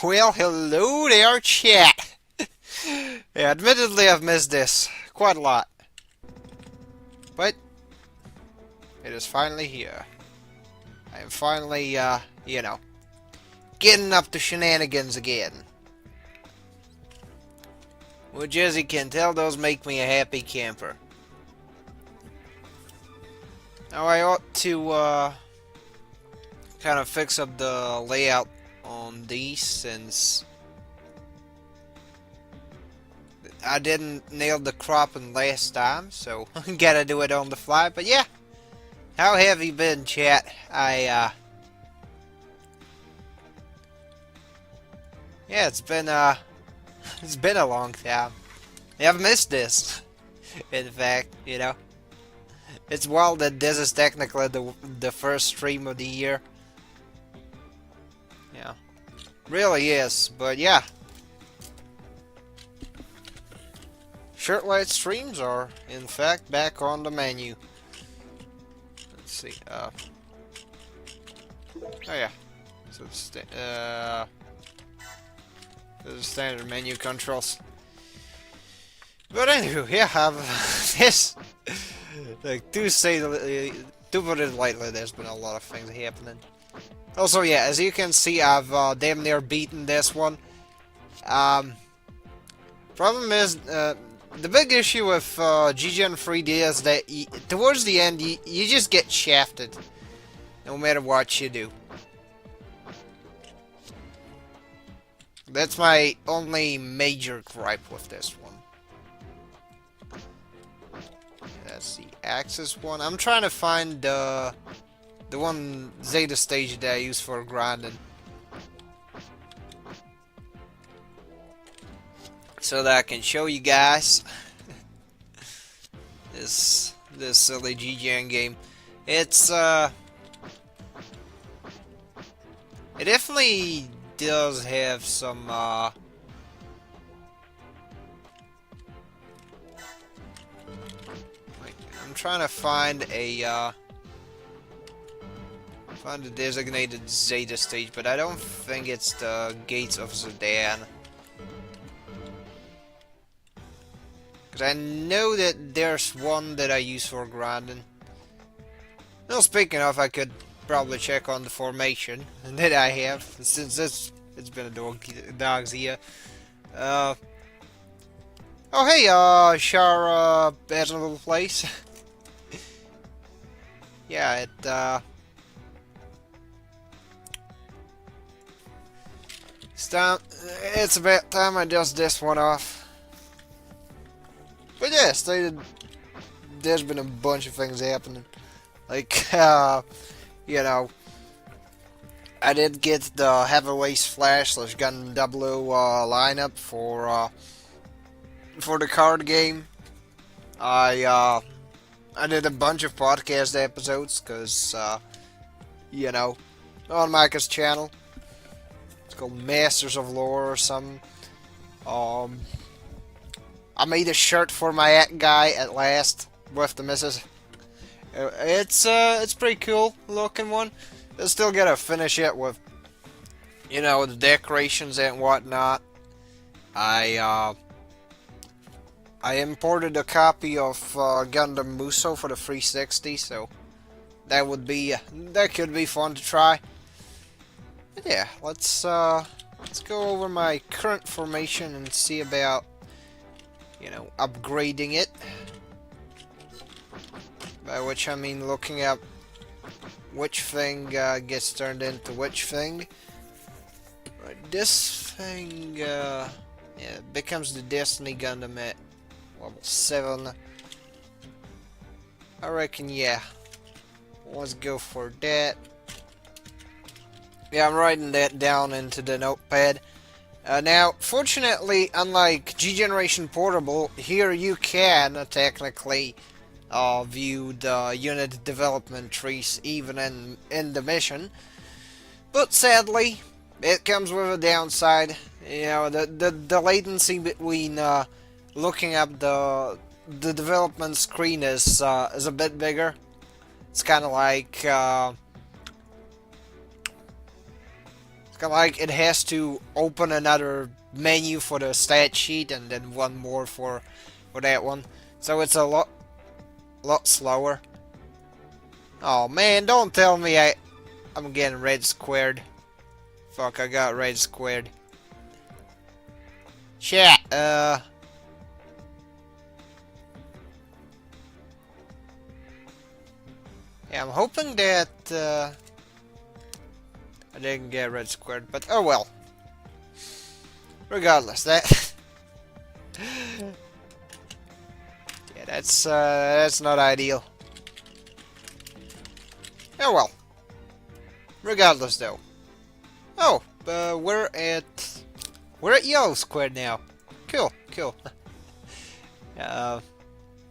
Well, hello there, chat. Yeah, admittedly, I've missed this quite a lot, but it is finally here. I am finally, getting up to shenanigans again. Which, as you can tell, does make me a happy camper. Now, I ought to, kind of fix up the layout on these since I didn't nail the cropping last time, so gotta do it on the fly. But yeah, how have you been, chat? Yeah, it's been it's been a long time. I've missed this. In fact, it's wild that this is technically the first stream of the year. Yeah, really is. But yeah, Shirtlight streams are in fact back on the menu. Let's see. Oh yeah. So the standard menu controls. But anyway, yeah, I've this like to put it lightly, there's been a lot of things happening. Also, yeah, as you can see, I've damn near beaten this one. Problem is, the big issue with GGN 3D is that towards the end, you just get shafted, no matter what you do. That's my only major gripe with this one. That's the Axis one. I'm trying to find the one Zeta stage that I use for grinding, so that I can show you guys this silly GGN game. It's it definitely does have some I'm trying to find a designated Zeta stage, but I don't think it's the Gates of Zidane. Because I know that there's one that I use for grinding. Well, speaking of, I could probably check on the formation that I have, since it's been a dog's year. Oh hey, Shara, bad little place. Yeah, it's about time I dust this one off. But yeah, there's been a bunch of things happening. Like, I did get the Heavyweight Flash / Gun W lineup for the card game. I did a bunch of podcast episodes, because, on Micah's channel. It's called Masters of Lore or something. I made a shirt for my guy at last with the missus. It's pretty cool looking one. I still gotta finish it with, the decorations and whatnot. I imported a copy of Gundam Muso for the 360, so that could be fun to try. But yeah, let's go over my current formation and see about, upgrading it. By which I mean looking at which thing gets turned into which thing. Right, this thing becomes the Destiny Gundam at level 7. I reckon, yeah. Let's go for that. Yeah, I'm writing that down into the notepad. Now, fortunately, unlike G-Generation Portable, here you can technically view the unit development trees even in the mission. But sadly, it comes with a downside. The latency between looking up the development screen is a bit bigger. It's kind of like Like it has to open another menu for the stat sheet and then one more for that one. So it's a lot slower. Oh man, don't tell me I'm getting red squared. Fuck, I got red squared. Chat, yeah, I'm hoping that I didn't get red squared, but oh well. Regardless, that yeah, that's not ideal. Oh well. Regardless, though. Oh, we're at yellow squared now. Cool, cool.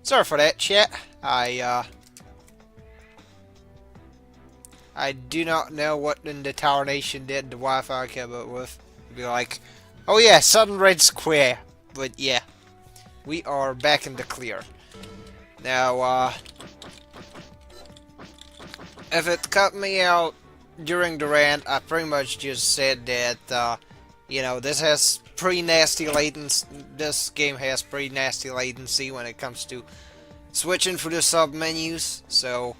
Sorry for that, chat. I do not know what in the Tower Nation did the Wi-Fi came up with. Be like, oh yeah, sudden red square. But yeah, we are back in the clear. Now, if it cut me out during the rant, I pretty much just said that, you know, this has pretty nasty latency. This game has pretty nasty latency when it comes to switching through the sub menus. So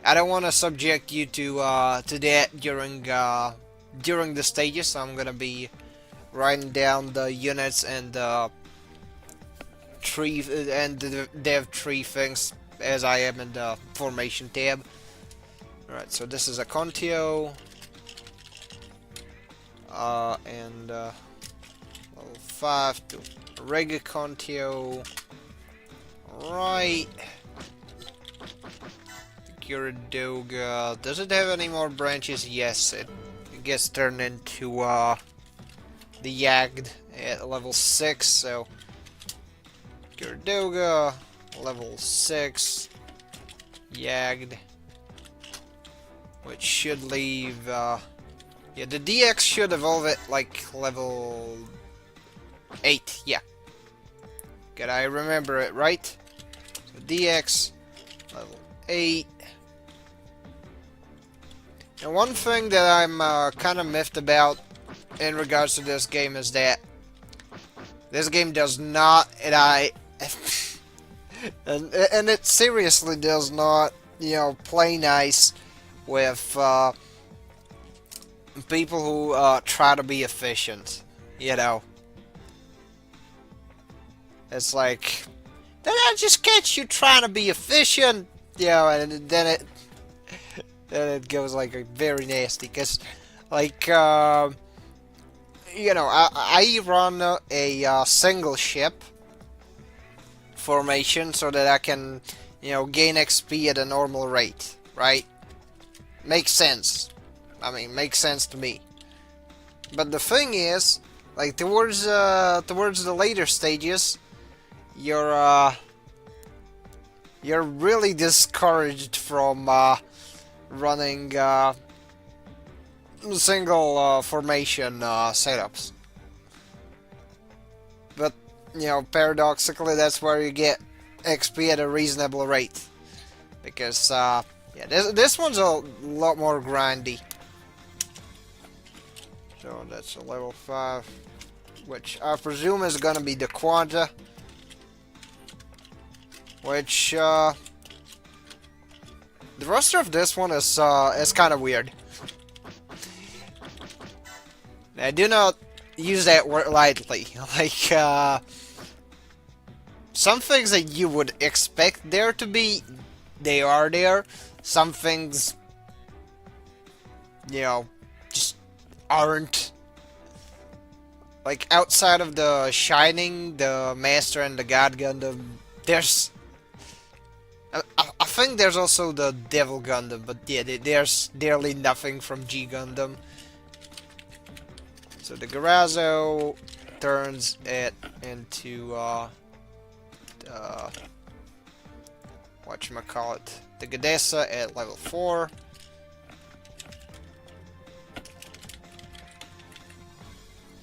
I don't want to subject you to that during the stages. So I'm gonna be writing down the units and the tree and the dev tree things as I am in the formation tab. Alright, so this is a Contio and level 5 to Rega Contio. Right. Gyaradoga. Does it have any more branches? Yes, it gets turned into the Yagd at level 6, so Gyaradoga, level 6, Yagd, which should leave, yeah, the DX should evolve at like level 8, yeah. Good, I remember it right. So DX, level 8. And one thing that I'm kind of miffed about in regards to this game is that this game does not, and it seriously does not, you know, play nice with people who try to be efficient, you know. It's like, did I just catch you trying to be efficient? You know, and then it goes like very nasty, because, like, you know, I run a single ship formation so that I can, you know, gain XP at a normal rate, right? Makes sense. I mean, makes sense to me. But the thing is, like, towards the later stages, you're really discouraged from running single formation setups. But, you know, paradoxically, that's where you get XP at a reasonable rate, because yeah, this one's a lot more grindy. So that's a level 5, which I presume is gonna be the Quanta, which the roster of this one is kind of weird. I do not use that word lightly. Like, some things that you would expect there to be, they are there. Some things, you know, just aren't. Like, outside of the Shining, the Master, and the God Gundam, there's... I think there's also the Devil Gundam, but yeah, there's nearly nothing from G Gundam. So the Garazo turns it into whatchamacallit, the Gadessa at level 4.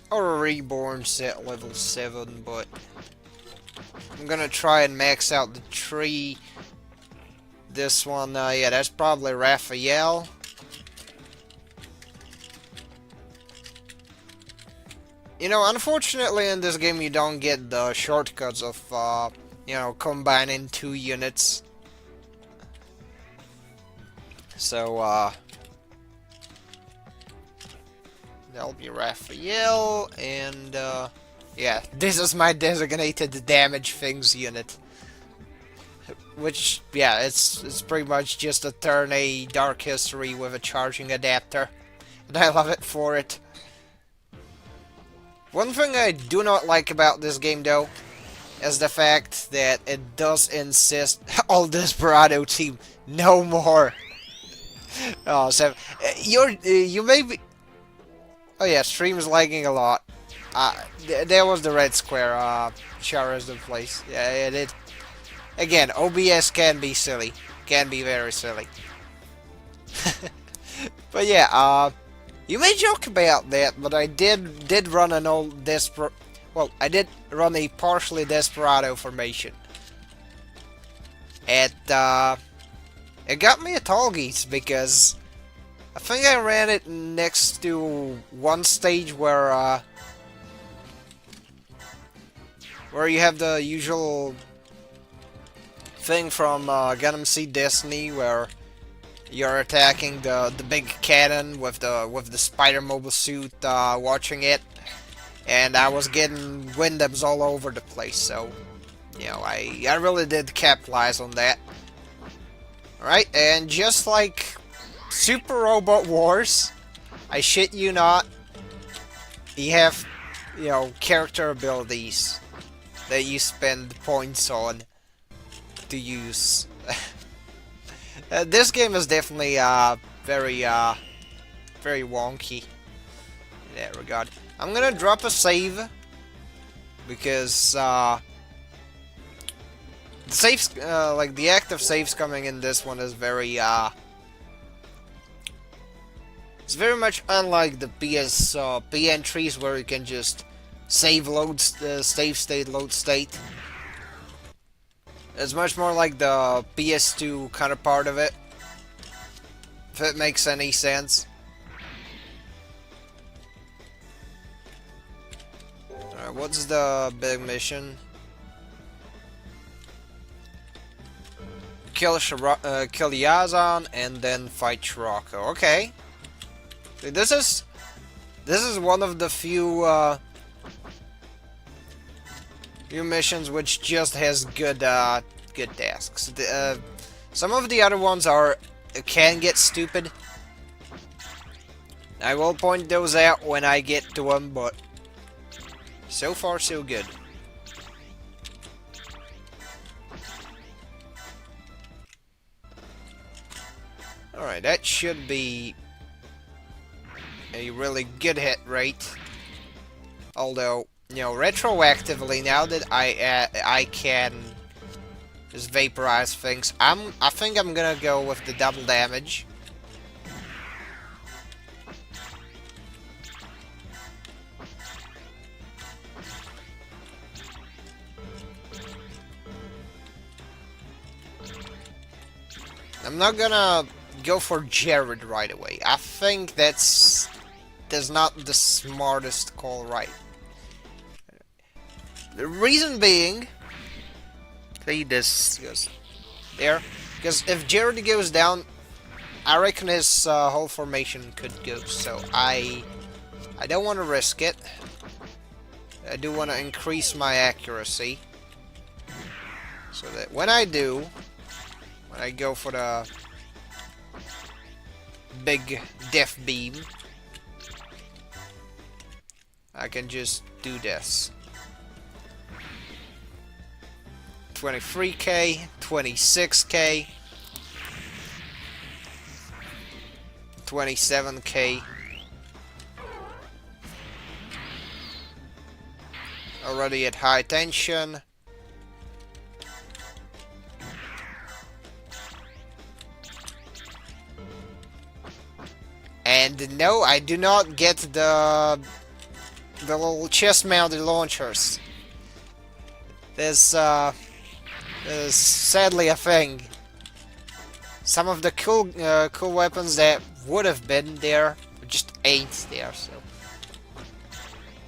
Or a Reborn's at level 7, but I'm gonna try and max out the tree. This one, yeah, that's probably Raphael. You know, unfortunately in this game you don't get the shortcuts of, combining two units. So, that'll be Raphael, and, yeah, this is my designated damage things unit. Which, yeah, it's pretty much just a turn A Dark History with a charging adapter. And I love it for it. One thing I do not like about this game, though, is the fact that it does insist all Desperado team, no more. Oh, so you may be. Oh yeah, stream is lagging a lot. There was the red square. Share is the place. Yeah, it did. Again, OBS can be silly, can be very silly. But yeah, you may joke about that, but I did run an old Desperado. Well, I did run a partially Desperado formation. It got me a Tallgeese because I think I ran it next to one stage where you have the usual thing from Gundam Seed Destiny where you're attacking the big cannon with the spider mobile suit, watching it, and I was getting Windams all over the place. So, you know, I really did capitalize on that. Alright, and just like Super Robot Wars, I shit you not, you have, you know, character abilities that you spend points on to use. This game is definitely very very wonky in that regard. I'm gonna drop a save because the saves, like the active saves coming in this one is very it's very much unlike the PSP entries where you can just save loads, save state, load state. It's much more like the PS2 counterpart of it, if it makes any sense. Alright, what's the big mission? Kill Yazan and then fight Shirako. Okay. This is one of the few missions which just has good good tasks. Some of the other ones can get stupid. I will point those out when I get to them, but so far so good. Alright, that should be a really good hit rate. Although, you know, retroactively, now that I can just vaporize things, I think I'm gonna go with the double damage. I'm not gonna go for Jared right away. I think that's not the smartest call, right? The reason being, this goes there, because if Jared goes down, I reckon his whole formation could go. So I don't want to risk it. I do want to increase my accuracy, so that when I go for the big death beam, I can just do this. 23k, 26k, 27k. Already at high tension. And no, I do not get the little chest-mounted launchers. There's sadly a thing. Some of the cool weapons that would have been there just ain't there. So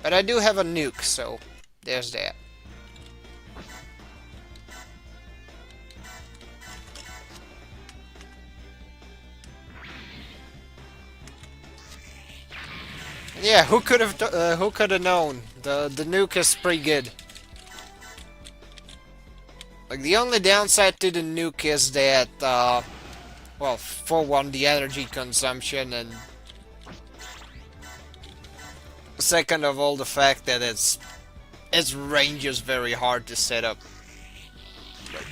But I do have a nuke, so there's that. Yeah, who could have known? The nuke is pretty good. Like, the only downside to the nuke is that, well, for one, the energy consumption, and second of all, the fact that its range is very hard to set up, like,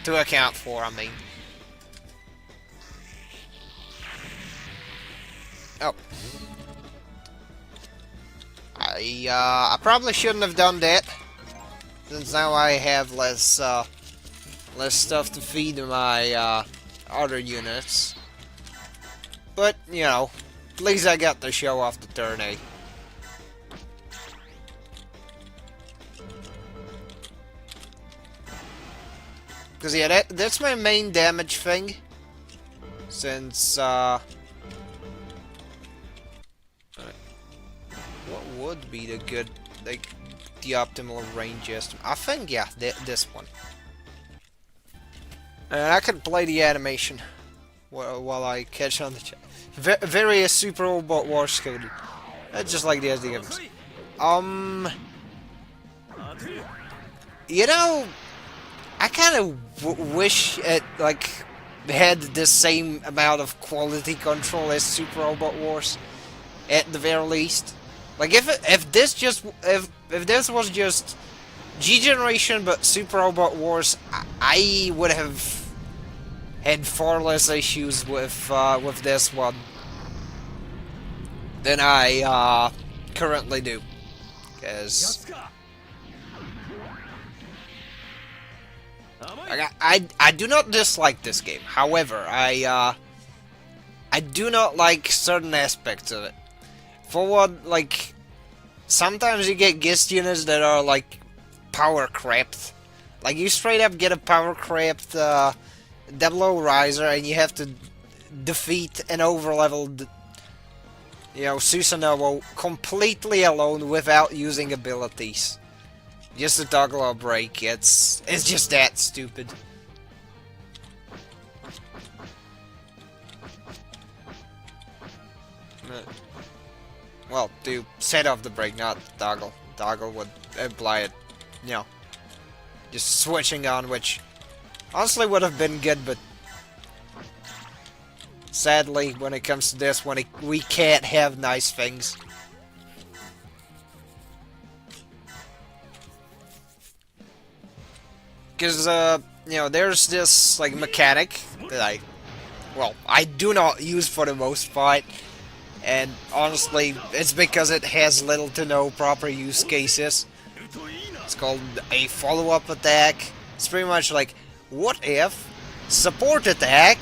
to account for, I mean. Oh. I probably shouldn't have done that, since now I have less stuff to feed my, other units. But, you know, at least I got to show off the turn A. Because, yeah, that's my main damage thing. Since, what would be the good, like, the optimal range estimate? I think, yeah, this one. And I can play the animation while I catch on the chat. Very Super Robot Wars coded. Just like the SD games. You know, I kind of wish it, like, had the same amount of quality control as Super Robot Wars, at the very least. Like, if this was just G Generation but Super Robot Wars, I would have had far less issues with this one than I currently do, because I do not dislike this game. However, I do not like certain aspects of it. For one, like, sometimes you get guest units that are, like, power crapped. Like, you straight up get a power crapped Double O Riser, and you have to defeat an overleveled, you know, Susanoo completely alone without using abilities. Just a toggle or break. It's just that stupid. Well, to set off the brake, not toggle. Toggle would imply it, you know, just switching on, which honestly would have been good, but sadly, when it comes to this, we can't have nice things. Because, you know, there's this, like, mechanic that I do not use for the most part. And honestly, it's because it has little to no proper use cases. It's called a follow-up attack. It's pretty much like, what if support attack,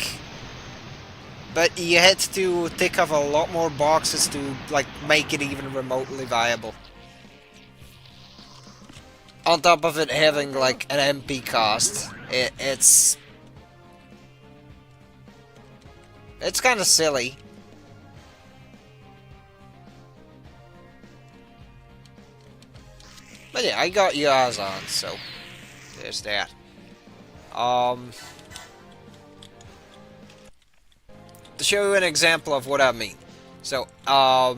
but you had to tick off a lot more boxes to, like, make it even remotely viable. On top of it having, like, an MP cost, it's kind of silly. But yeah, I got yours on, so there's that. To show you an example of what I mean. So, well,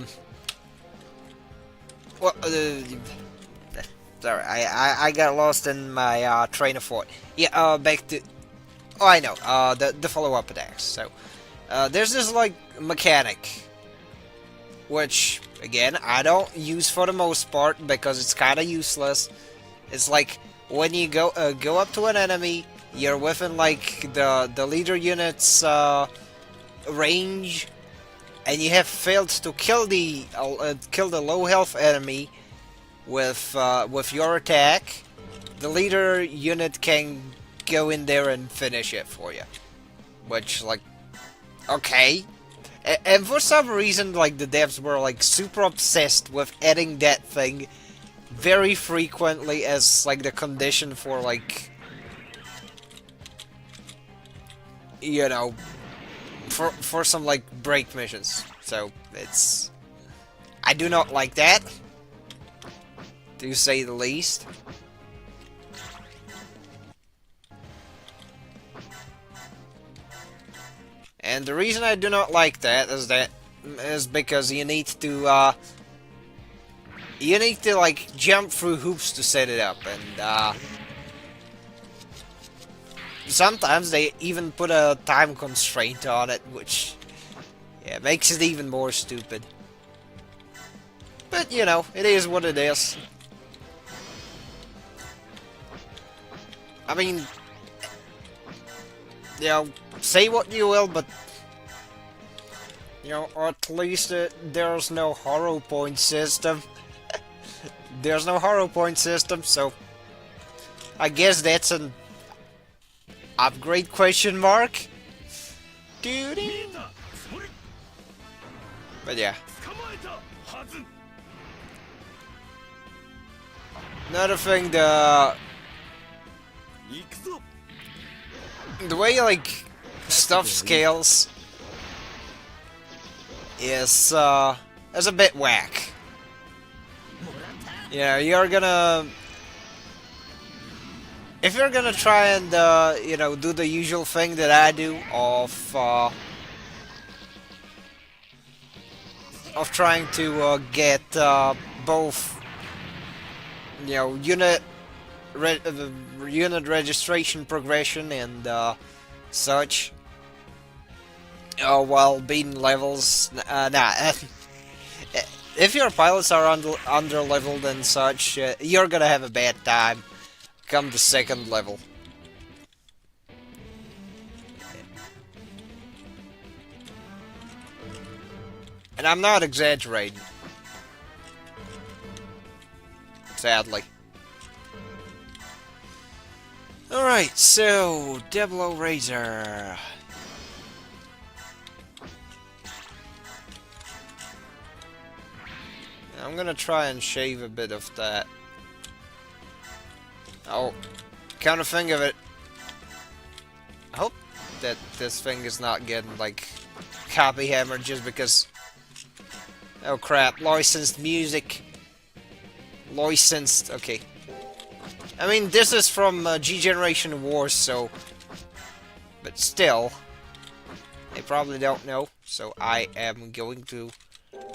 sorry, I got lost in my train of thought. Yeah, back to. Oh, I know. The follow-up attacks. So, there's this, like, mechanic, which, again, I don't use for the most part because it's kind of useless. It's like, when you go up to an enemy, you're within, like, the leader unit's range, and you have failed to kill the low health enemy with your attack. The leader unit can go in there and finish it for you, which, like, okay. And for some reason, like, the devs were, like, super obsessed with adding that thing very frequently as, like, the condition for, like, you know, for some, like, break missions. So, I do not like that. to say the least. And the reason I do not like that is because you need to like jump through hoops to set it up, and sometimes they even put a time constraint on it, which, yeah, makes it even more stupid. But, you know, it is what it is. I mean, you know, say what you will, but, you know, at least there's no horror point system. There's no horror point system, so I guess that's an upgrade question mark? Dude. But yeah. Another thing, the way like stuff scales is a bit whack. Yeah, you're gonna, if you're gonna try and you know, do the usual thing that I do of trying to get both, you know, unit registration progression and such, while beating levels. Nah. If your pilots are under leveled and such, you're gonna have a bad time come the second level. And I'm not exaggerating. Sadly. Alright, so, Deblo Razor. I'm gonna try and shave a bit of that. Oh, kind of think of it. I hope that this thing is not getting, like, copy hammered just because... Oh crap, licensed music. Licensed, okay. I mean, this is from G-Generation Wars, so... But still... They probably don't know, so I am going to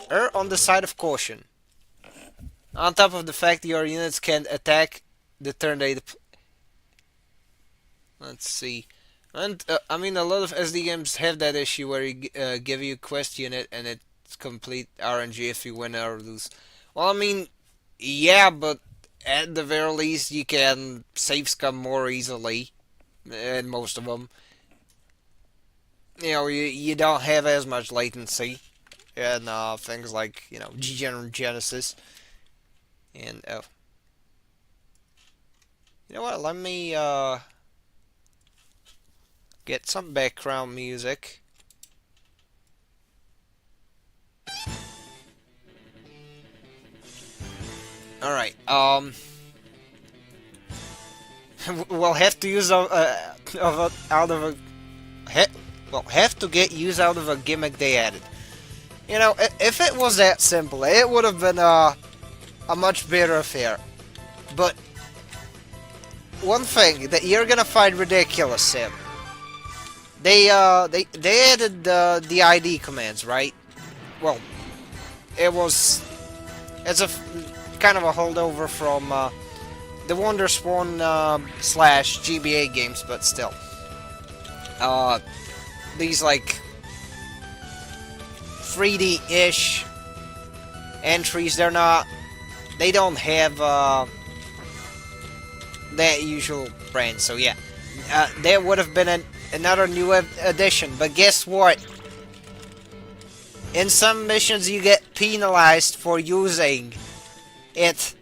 err on the side of caution. On top of the fact your units can attack the turn they... Let's see. And, I mean, a lot of SD games have that issue where you give you a quest unit and it's complete RNG if you win or lose. Well, I mean, yeah, but at the very least you can save scum more easily in most of them. You know, you don't have as much latency and things like, you know, Genesis. And, oh. You know what, let me, get some background music. Alright, we'll have to use have to get use out of a gimmick they added. You know, if it was that simple, it would have been, a much better affair. But one thing that you're gonna find ridiculous, Sim. They added the ID commands, right? Well, it's a kind of a holdover from the WonderSwan slash GBA games, but still. These like 3D-ish entries, they don't have that usual brand, so yeah. There would have been another new addition, but guess what? In some missions you get penalized for using it,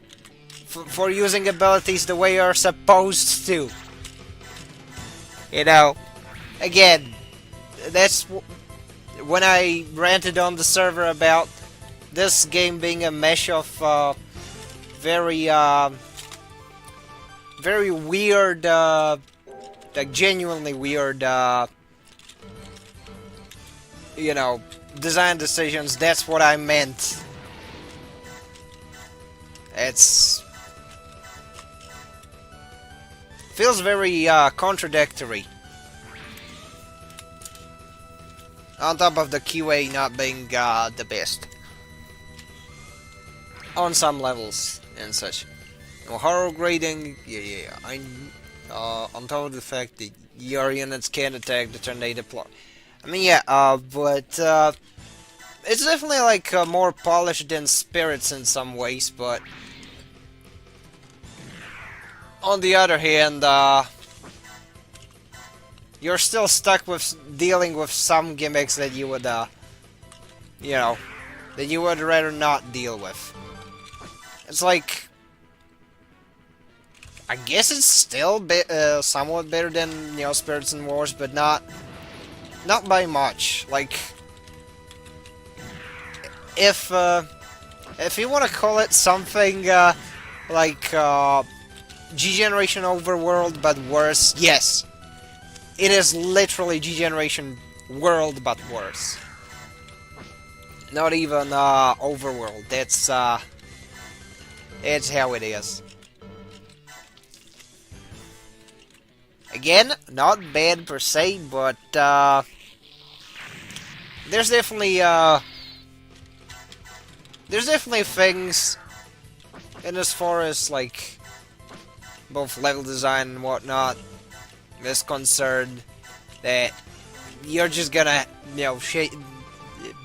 for using abilities the way you're supposed to. You know, again, that's when I ranted on the server about this game being a mesh of very weird, like genuinely weird, you know, design decisions. That's what I meant. It's feels very contradictory. On top of the QA not being the best on some levels and such. Horror grading, yeah. On top of the fact that your units can't attack the turn they deploy. I mean, yeah, but it's definitely like more polished than Spirits in some ways, but on the other hand, you're still stuck with dealing with some gimmicks that you would, you know, that you would rather not deal with. It's like, I guess it's still somewhat better than, you know, Spirits and Wars, but not by much. Like, if you want to call it something like G-Generation Overworld but worse, yes, it is literally G-Generation World but worse. Not even Overworld. It's how it is. Again, not bad per se, but there's definitely things, and as far as like both level design and whatnot is concerned, that you're just gonna, you know,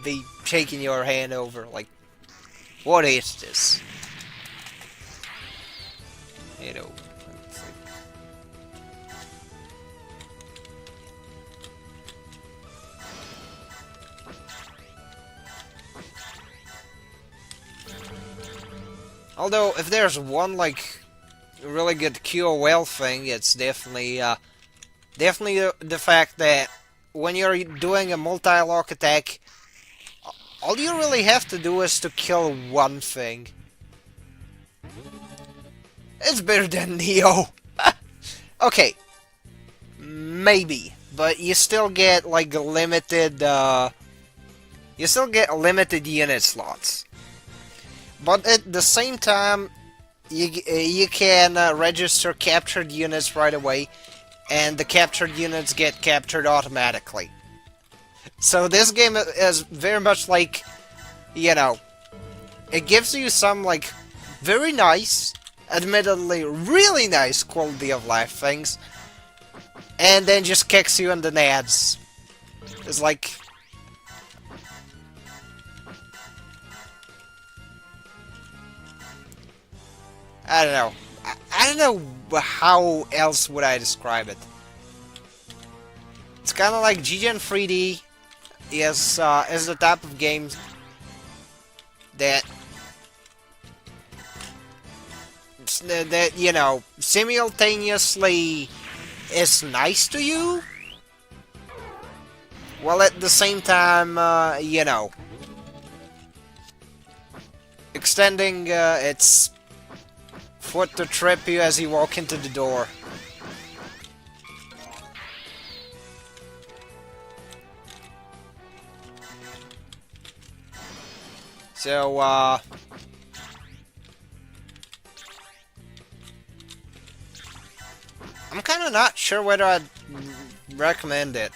be shaking your hand over, like, what is this? You know. Although, if there's one, like, really good QOL thing, it's definitely the fact that when you're doing a multi-lock attack, all you really have to do is to kill one thing. It's better than Neo. Okay, maybe, but you still get like limited. You still get limited unit slots. But at the same time, you can register captured units right away, and the captured units get captured automatically. So this game is very much like, you know, it gives you some like very nice, admittedly really nice quality of life things, and then just kicks you in the nads. It's like, I don't know. I don't know how else would I describe it. It's kind of like GGen 3D is the type of game that you know, simultaneously is nice to you, while at the same time, you know, extending its foot to trip you as you walk into the door. So, I'm kind of not sure whether I'd recommend it.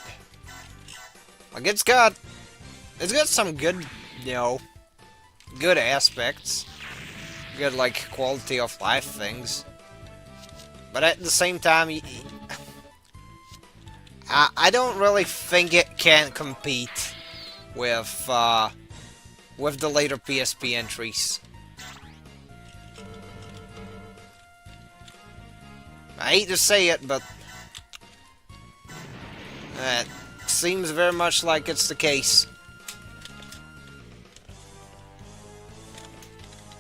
Like, it's got some good, you know, good aspects. Good, like, quality of life things. But at the same time, I don't really think it can compete with the later PSP entries. I hate to say it, but it seems very much like it's the case.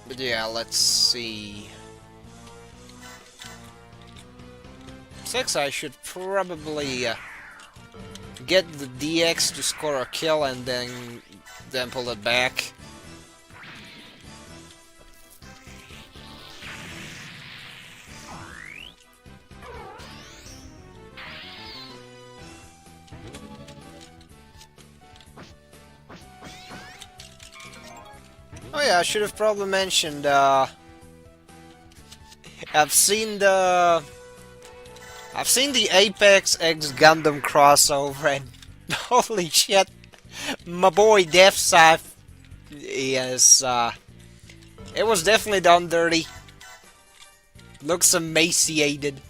But yeah, let's see. 6, I should probably get the DX to score a kill and then pull it back. Oh yeah, I should have probably mentioned, I've seen the I've seen the Apex X Gundam crossover, and holy shit, my boy deficient is, it was definitely done dirty. Looks emaciated.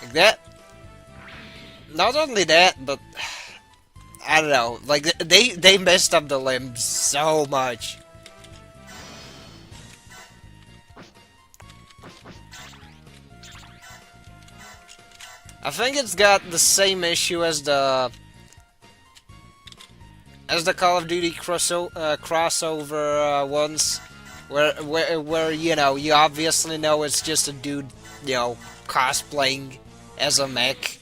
Like that. Not only that, but I don't know. Like they messed up the limbs so much. I think it's got the same issue as the Call of Duty crossover ones, where you know you obviously know it's just a dude, you know, cosplaying as a mech,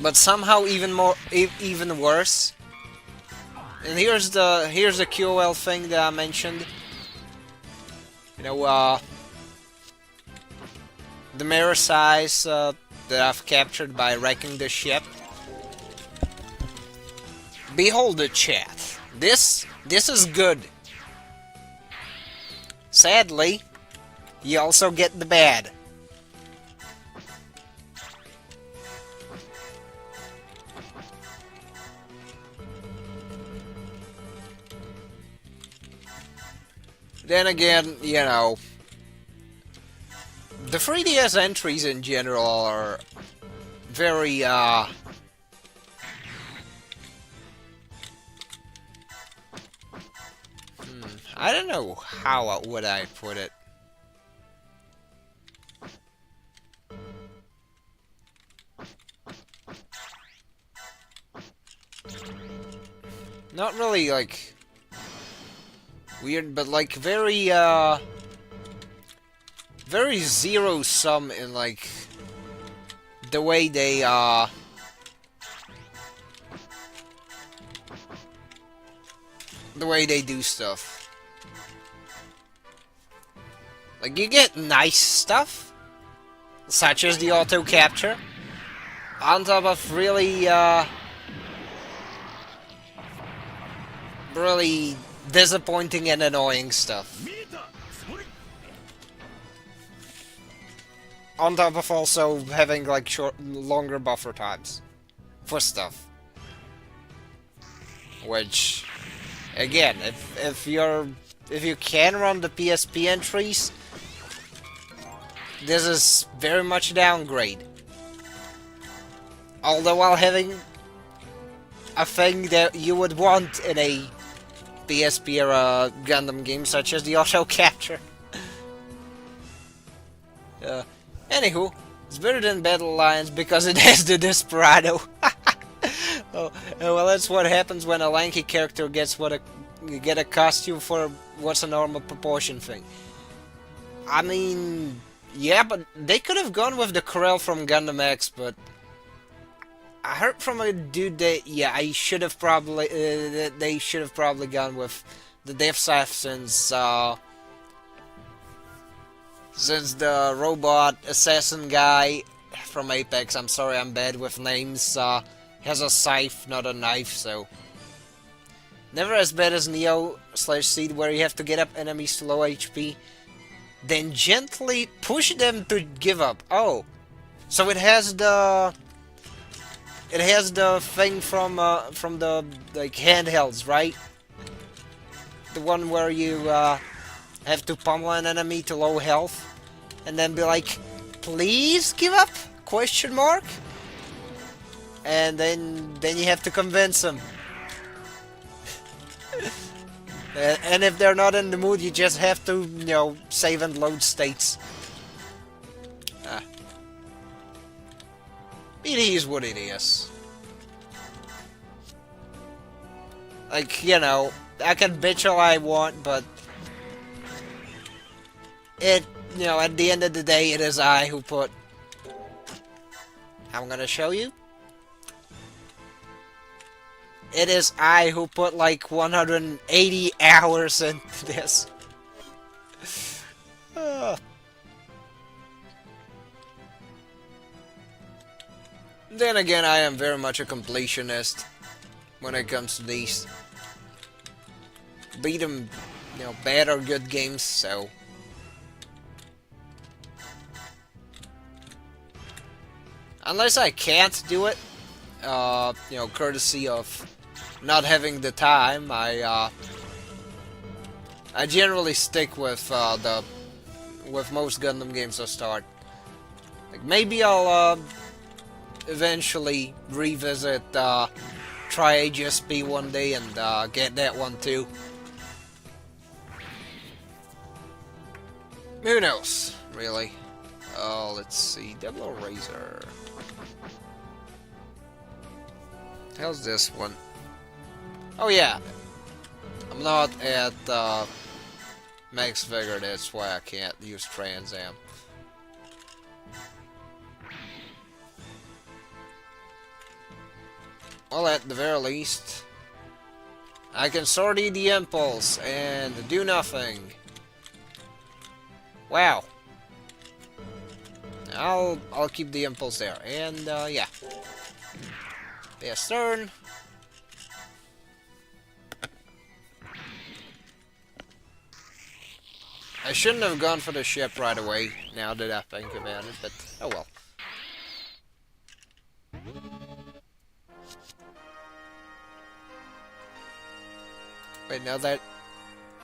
but somehow even worse. And here's the QOL thing that I mentioned. You know, the mirror size that I've captured by wrecking the ship. Behold the chat. This is good. Sadly, you also get the bad. Then again, you know, the 3DS entries in general are very, I don't know how would I put it. Not really, like, weird, but like very zero-sum in like the way they do stuff. Like you get nice stuff, such as the auto capture, on top of really really disappointing and annoying stuff. On top of also having like longer buffer times for stuff. Which, again, if you can run the PSP entries, this is very much a downgrade. Although while having a thing that you would want in a PSP era Gundam game, such as the auto capture. Anywho, it's better than Battle Alliance because it has the Desperado. Oh, well, that's what happens when a lanky character gets get a costume for what's a normal proportion thing. I mean, yeah, but they could have gone with the Corel from Gundam X, but I heard from a dude that I should have probably they should have probably gone with the deficient since the robot assassin guy from Apex, I'm sorry I'm bad with names, has a scythe, not a knife, so never as bad as Neo/Seed, where you have to get up enemies to low HP, then gently push them to give up. Oh, so it has the thing from the like handhelds, right? The one where you have to pummel an enemy to low health, and then be like, "Please give up?" Question mark. And then you have to convince them. And if they're not in the mood, you just have to, you know, save and load states. It is what it is. Like, you know, I can bitch all I want, but it, you know, at the end of the day, it is I who put... I'm gonna show you. It is I who put like 180 hours into this. Then again, I am very much a completionist when it comes to these. beat them, you know, bad or good games, so... Unless I can't do it, you know, courtesy of not having the time, I generally stick with with most Gundam games I start. Like maybe I'll eventually revisit Tri-HSP one day and get that one too. Who knows, really? Let's see, Double Razor. How's this one? Oh yeah, I'm not at max vigor, that's why I can't use Trans Am. Well, at the very least, I can sortie the impulse and do nothing. Wow. I'll keep the impulse there, and yeah. Best turn. I shouldn't have gone for the ship right away, now that I think about it, but oh well. Wait, now that...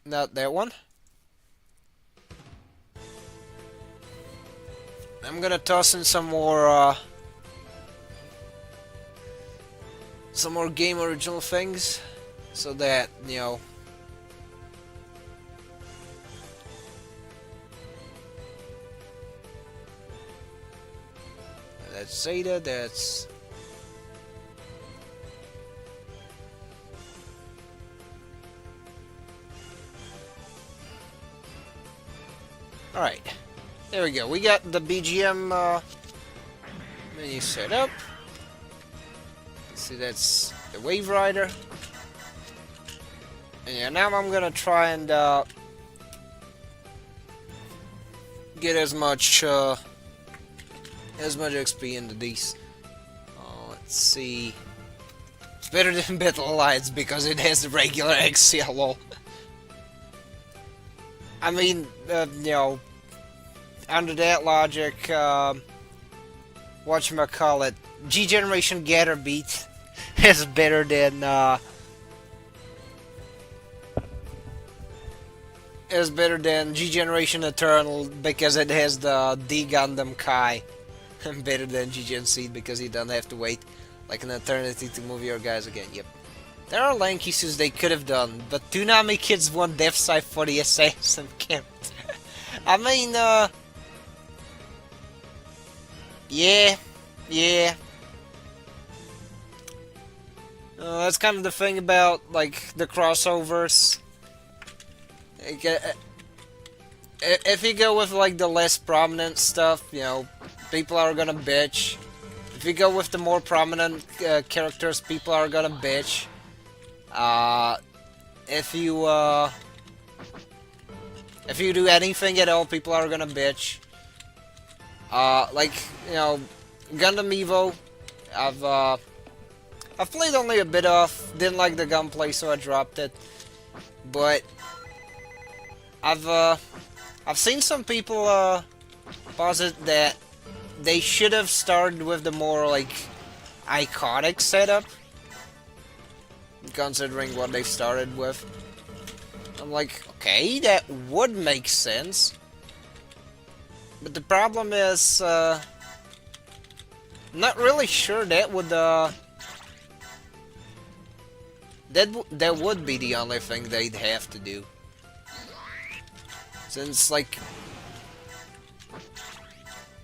not that one? I'm gonna toss in some more game original things, so that, you know... That's Zeta, that's... Alright, there we go. We got the BGM menu set up. See, that's the Wave Rider. And yeah, now I'm gonna try and get as much XP into these. Let's see. It's better than Battle Alliance because it has the regular XCLO. I mean, you know, under that logic, whatchamacallit, G-Generation Gather Beat is better than, G-Generation Eternal because it has the D-Gundam Kai. And better than G-Gen Seed because you don't have to wait like an eternity to move your guys again. Yep. There are lanky suits they could have done, but Toonami kids want Death Side for the assassin camp. I mean, yeah. That's kind of the thing about, like, the crossovers. Like, if you go with, like, the less prominent stuff, you know, people are gonna bitch. If you go with the more prominent characters, people are gonna bitch. If you do anything at all, people are gonna bitch. Like, you know, Gundam Evo, I've played only a bit of, didn't like the gunplay, so I dropped it. But I've seen some people posit that they should have started with the more, like, iconic setup, considering what they started with. I'm like, okay, that would make sense. But the problem is, not really sure that would, that would be the only thing they'd have to do. Since, like,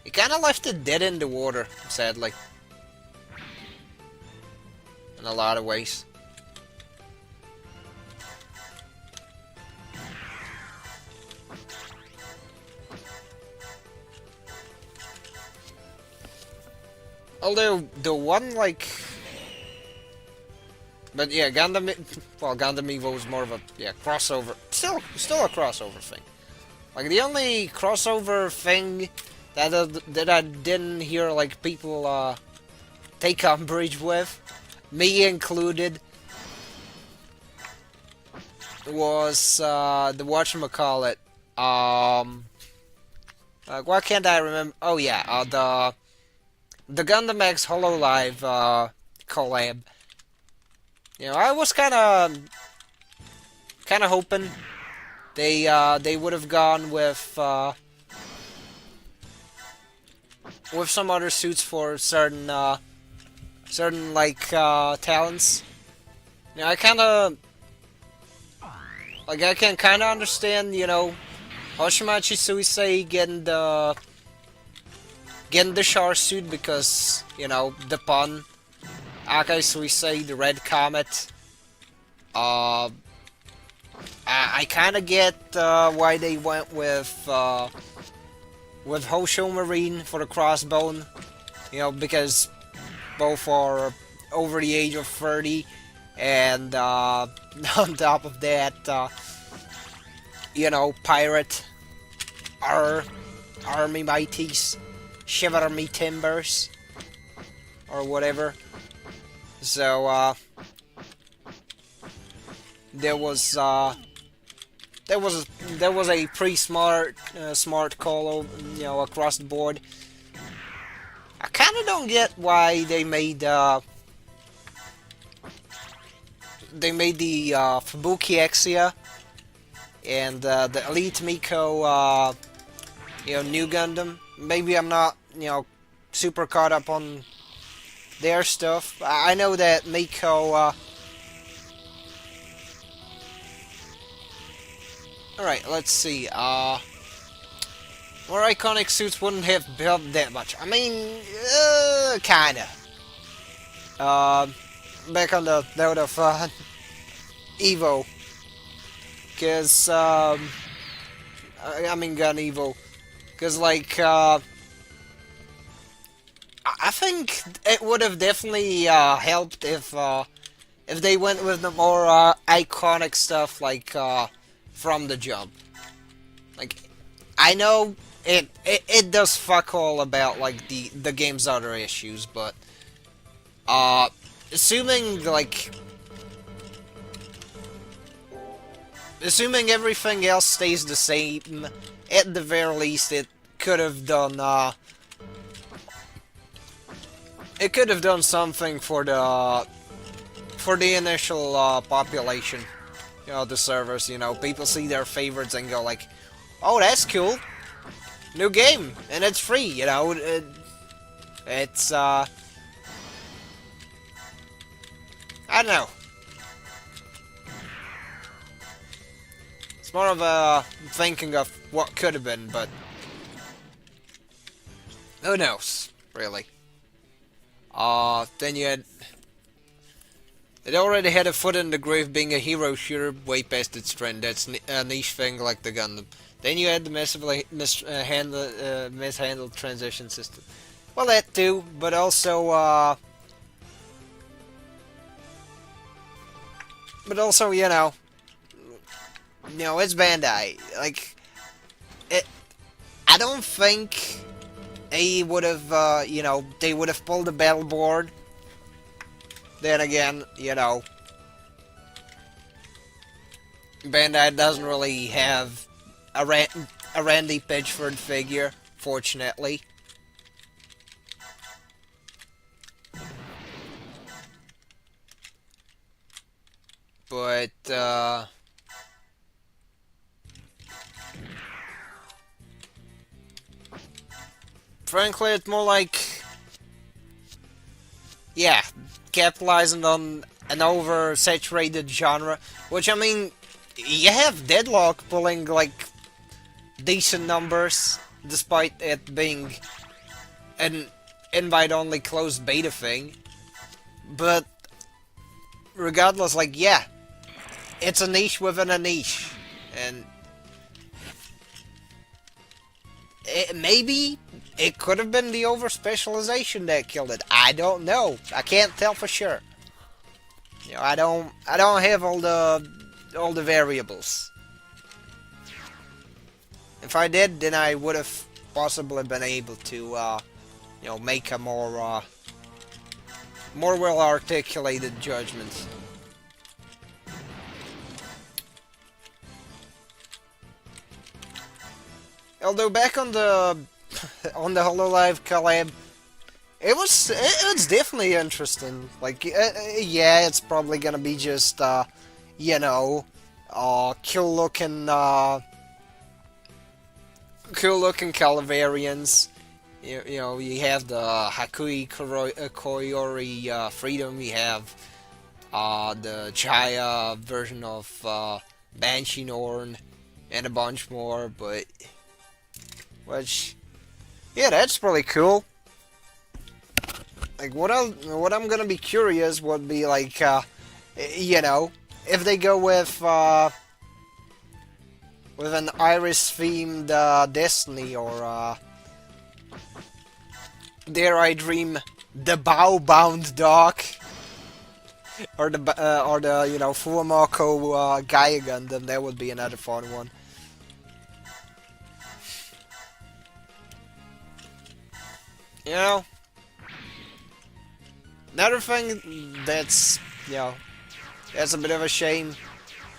it kinda left it dead in the water, sadly. In a lot of ways. Although, the one, like... But yeah, Gundam... Well, Gundam Evo was more of a, yeah, crossover. Still a crossover thing. Like, the only crossover thing that I didn't hear, like, people, take umbrage with, me included, was the whatchamacallit. Why can't I remember? Oh yeah, the Gundam X Hololive collab. I was kind of hoping they would have gone with some other suits for certain like talents. I kind of I can kind of understand Hoshimachi Suisei getting the Char suit because the pun. Akai Suisei, the Red Comet. I kind of get why they went with Hosho Marine for the crossbone. Because both are over the age of 30, and on top of that, pirate, army mighties, shiver me timbers, or whatever. So there was a pretty smart call, across the board. I kind of don't get why they made the Fubuki Exia and the Elite Miko new Gundam. Maybe I'm not super caught up on their stuff. I know that Miko. Alright, let's see. More iconic suits wouldn't have helped that much. I mean, kinda. Back on the note of Evo, because I mean Gun Evo, because like I think it would have definitely helped if they went with the more iconic stuff like from the jump. Like I know it does fuck all about like the game's other issues, but assuming everything else stays the same, at the very least it could have done something for the initial population, the servers. People see their favorites and go like, oh, that's cool, new game, and it's free. It's I don't know. It's more of a thinking of what could have been, but who knows, really. Then you had... It already had a foot in the grave being a hero shooter way past its trend. That's a niche thing like the Gundam. Then you had the massively mishandled transition system. Well, that too, but also, it's Bandai. Like, I don't think they would have, they would have pulled the battle board. Then again, Bandai doesn't really have a Randy Pitchford figure, fortunately. But, frankly, it's more like, yeah, capitalizing on an oversaturated genre, which, I mean, you have Deadlock pulling, like, decent numbers, despite it being an invite-only closed beta thing. But, regardless, like, yeah, it's a niche within a niche, and maybe it could have been the over-specialization that killed it. I don't know. I can't tell for sure. I don't have all the variables. If I did, then I would have possibly been able to, make a more well-articulated judgment. Although back on the on the Hololive collab, it's definitely interesting. Like, yeah, it's probably gonna be just you know, cool looking Calavarians. You know, you have the Koyori Freedom. You have the Chaya version of Banshee Norn, and a bunch more. But which, yeah, that's pretty cool. Like what I'm gonna be curious would be like, you know, if they go with an Iris themed Destiny, or dare I dream, the Bow-bound Dog, or the you know, Fuamako Gaia Gundam. That would be another fun one. You know, another thing that's, you know, that's a bit of a shame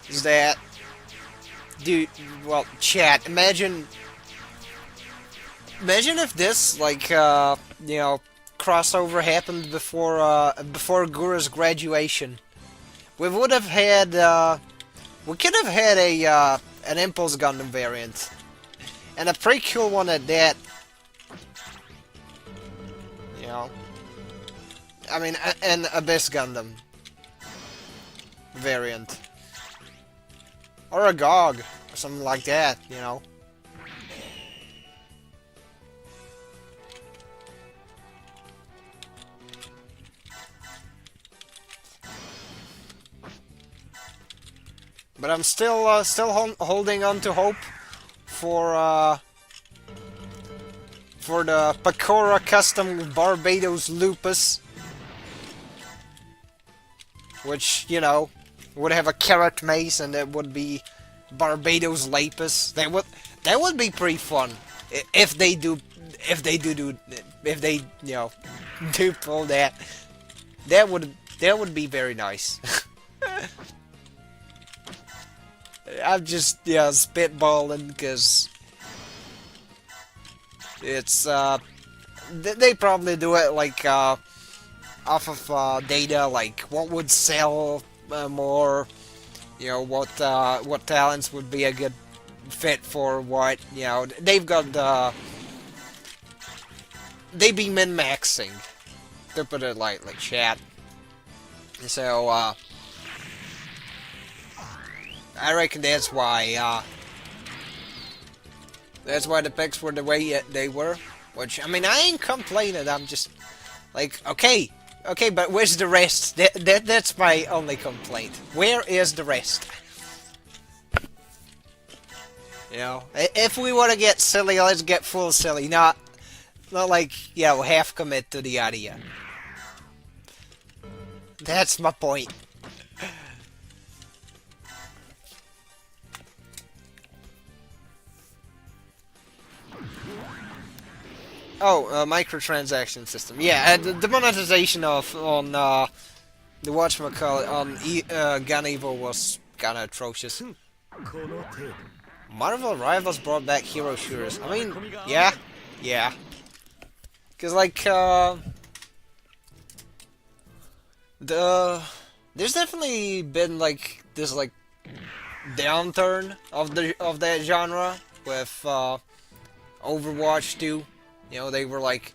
is that, dude, well, chat, imagine if this, like, you know, crossover happened before Gura's graduation. We would have had, we could have had an Impulse Gundam variant. And a pretty cool one at that. You know. I mean, an Abyss Gundam variant. Or a GOG, or something like that, you know. But I'm still holding on to hope for the Pecora custom Barbados Lupus, which, you know, would have a carrot mace, and it would be Barbados Lapis. That would be pretty fun if they do you know, do pull that. That would be very nice. I'm just, yeah, spitballing because it's they probably do it like off of data, like what would sell more, you know, what talents would be a good fit for what, you know. They've got they be min-maxing, to put it lightly, chat. So I reckon that's why the picks were the way they were. Which, I mean, I ain't complaining. I'm just like, okay, but where's the rest? That's my only complaint. Where is the rest? You know, if we want to get silly, let's get full silly. Not like, you know, half commit to the idea. That's my point. Oh, microtransaction system. Yeah, the monetization on the whatchamacallit on Gun Evo was kinda atrocious. Marvel Rivals brought back hero shooters. I mean, yeah. Cause like there's definitely been like this like downturn of that genre with Overwatch 2. You know, they were like,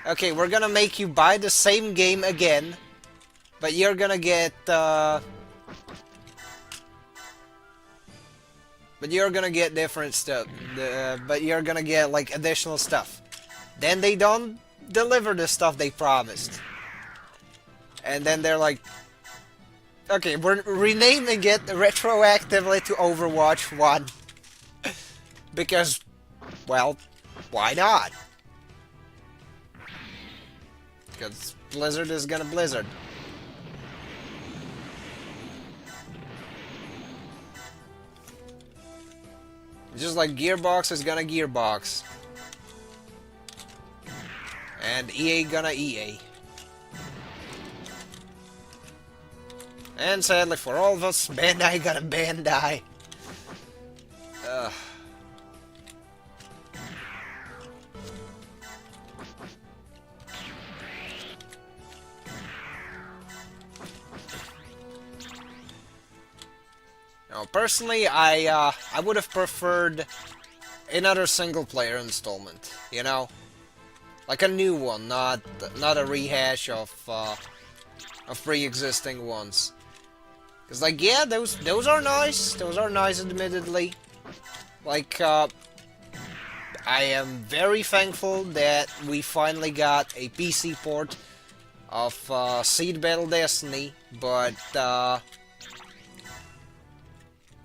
okay, we're gonna make you buy the same game again, but you're gonna get different stuff. But you're gonna get like additional stuff. Then they don't deliver the stuff they promised. And then they're like, okay, we're renaming it retroactively to Overwatch 1. Because, well, why not? Because Blizzard is gonna Blizzard. Just like Gearbox is gonna Gearbox. And EA gonna EA. And sadly for all of us, Bandai gonna Bandai. Personally, I would have preferred another single player installment. Like a new one, not a rehash of pre-existing ones. Cause like yeah, those are nice. Those are nice, admittedly. Like I am very thankful that we finally got a PC port of Seed Battle Destiny, but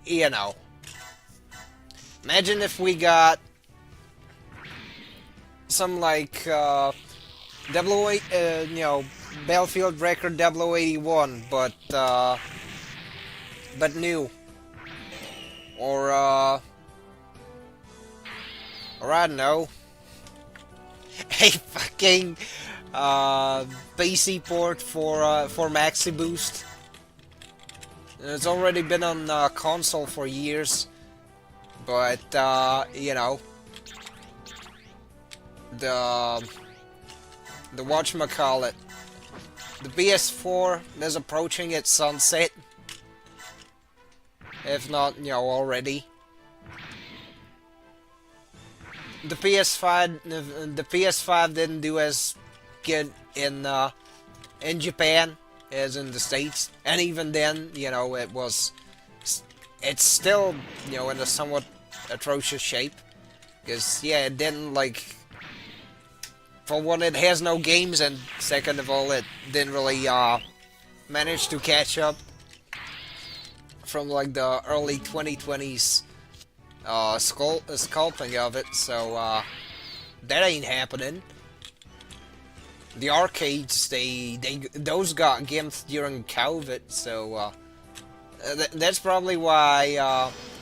you know, imagine if we got some like 008, Battlefield Record 0081, but new, or or I don't know, a fucking PC port for Maxi Boost. It's already been on console for years, but the whatchamacallit, the PS4 is approaching its sunset, if not already. The PS5 didn't do as good in Japan as in the States, and even then, it's still in a somewhat atrocious shape, because yeah, it didn't like. For one, it has no games, and second of all, it didn't really manage to catch up from like the early 2020s sculpting of it. So that ain't happening. The arcades, those got gimped during COVID, so that's probably why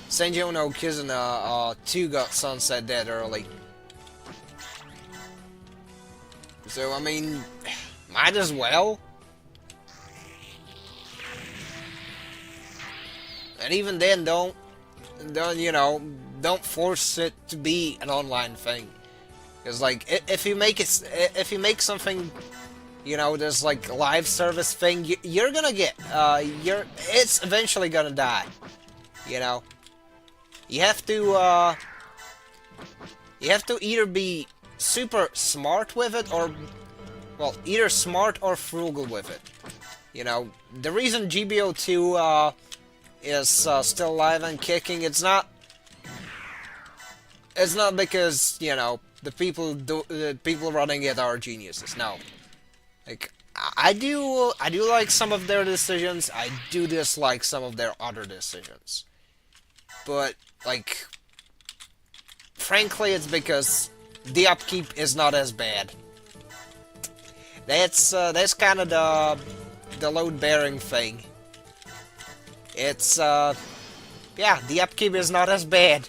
Senjo no Kizuna 2 got sunset that early. So, I mean, might as well. And even then, don't force it to be an online thing. Because, like, if you make something, this, like, live service thing, you're gonna get, it's eventually gonna die. You have to either be super smart with it, or, well, either smart or frugal with it. The reason GBO2 is still alive and kicking, it's not because the people running it are geniuses. No, like I do like some of their decisions. I do dislike some of their other decisions, but like frankly, it's because the upkeep is not as bad. That's kind of the load-bearing thing. It's yeah, the upkeep is not as bad.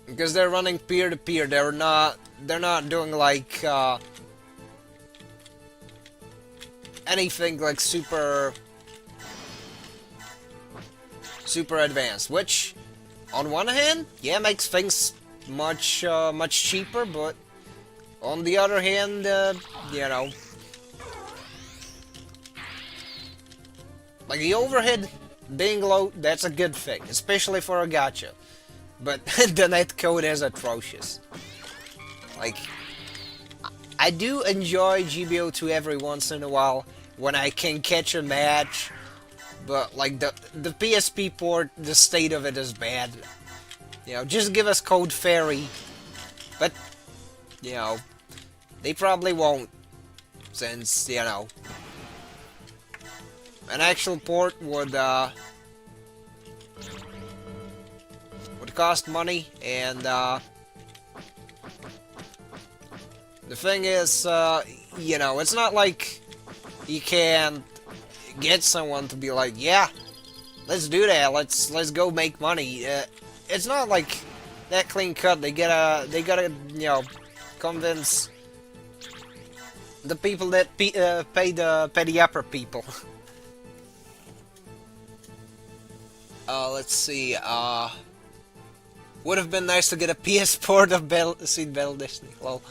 Because they're running peer-to-peer, they're not doing like anything like super advanced, which on one hand, yeah, makes things much cheaper, but on the other hand, like the overhead being low, that's a good thing, especially for a gacha. But the netcode is atrocious. Like, I do enjoy GBO2 every once in a while when I can catch a match, but like the PSP port, the state of it is bad. Just give us Code Fairy, but they probably won't, since an actual port would cost money, and the thing is, it's not like you can get someone to be like, yeah, let's do that, let's go make money. It's not like that clean cut. They gotta convince the people that pay the upper people. Let's see. Would have been nice to get a PS port of Seed Battle Destiny. Well,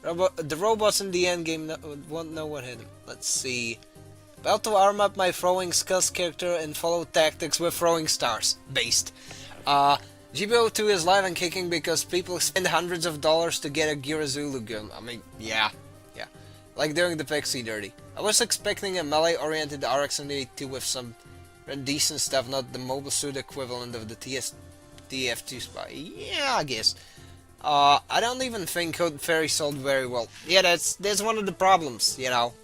the robots in the end game won't know what hit them. Let's see. About to arm up my throwing skills character and follow tactics with throwing stars. Based. GBO2 is live and kicking because people spend hundreds of dollars to get a Girazulu gun. I mean, yeah. Yeah. Like doing the Pixie dirty. I was expecting a melee-oriented RX-78 with some decent stuff, not the mobile suit equivalent of the TF2 Spy. Yeah, I guess. I don't even think Code Fairy sold very well. Yeah, that's one of the problems, you know.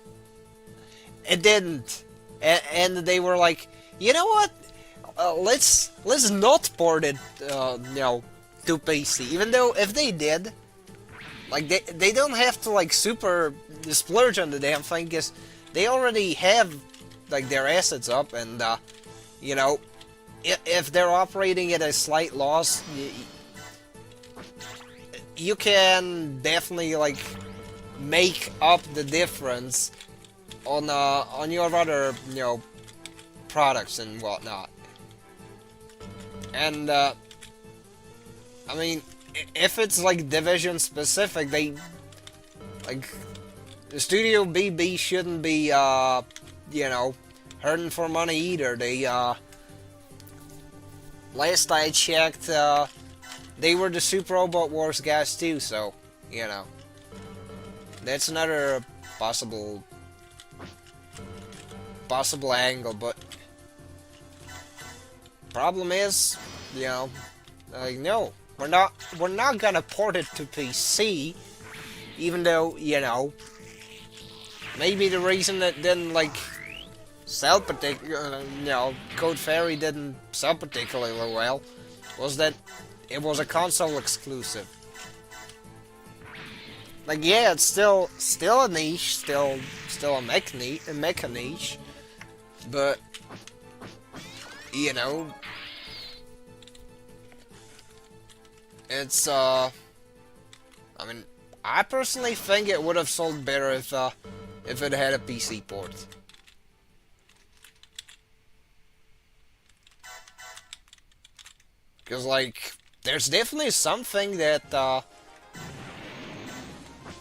It didn't. And they were like, you know what? Let's not port it, you know, to PC. Even though if they did, like they don't have to like super splurge on the damn thing, because they already have like their assets up, and you know, if they're operating at a slight loss, you can definitely like make up the difference on your other, you know, products and whatnot. And I mean, if it's like Division specific, they like Studio BB shouldn't be you know, hurting for money either. They last I checked, they were the Super Robot Wars guys too, so you know, that's another possible angle. But problem is, you know, like, no, we're not gonna port it to PC, even though, you know, maybe the reason it didn't like sell particularly, you know, Code Fairy didn't sell particularly well, was that it was a console exclusive. Like, yeah, it's still a niche, still a mecha niche, but you know, it's I mean, I personally think it would have sold better if it had a PC port. Because like, there's definitely something that got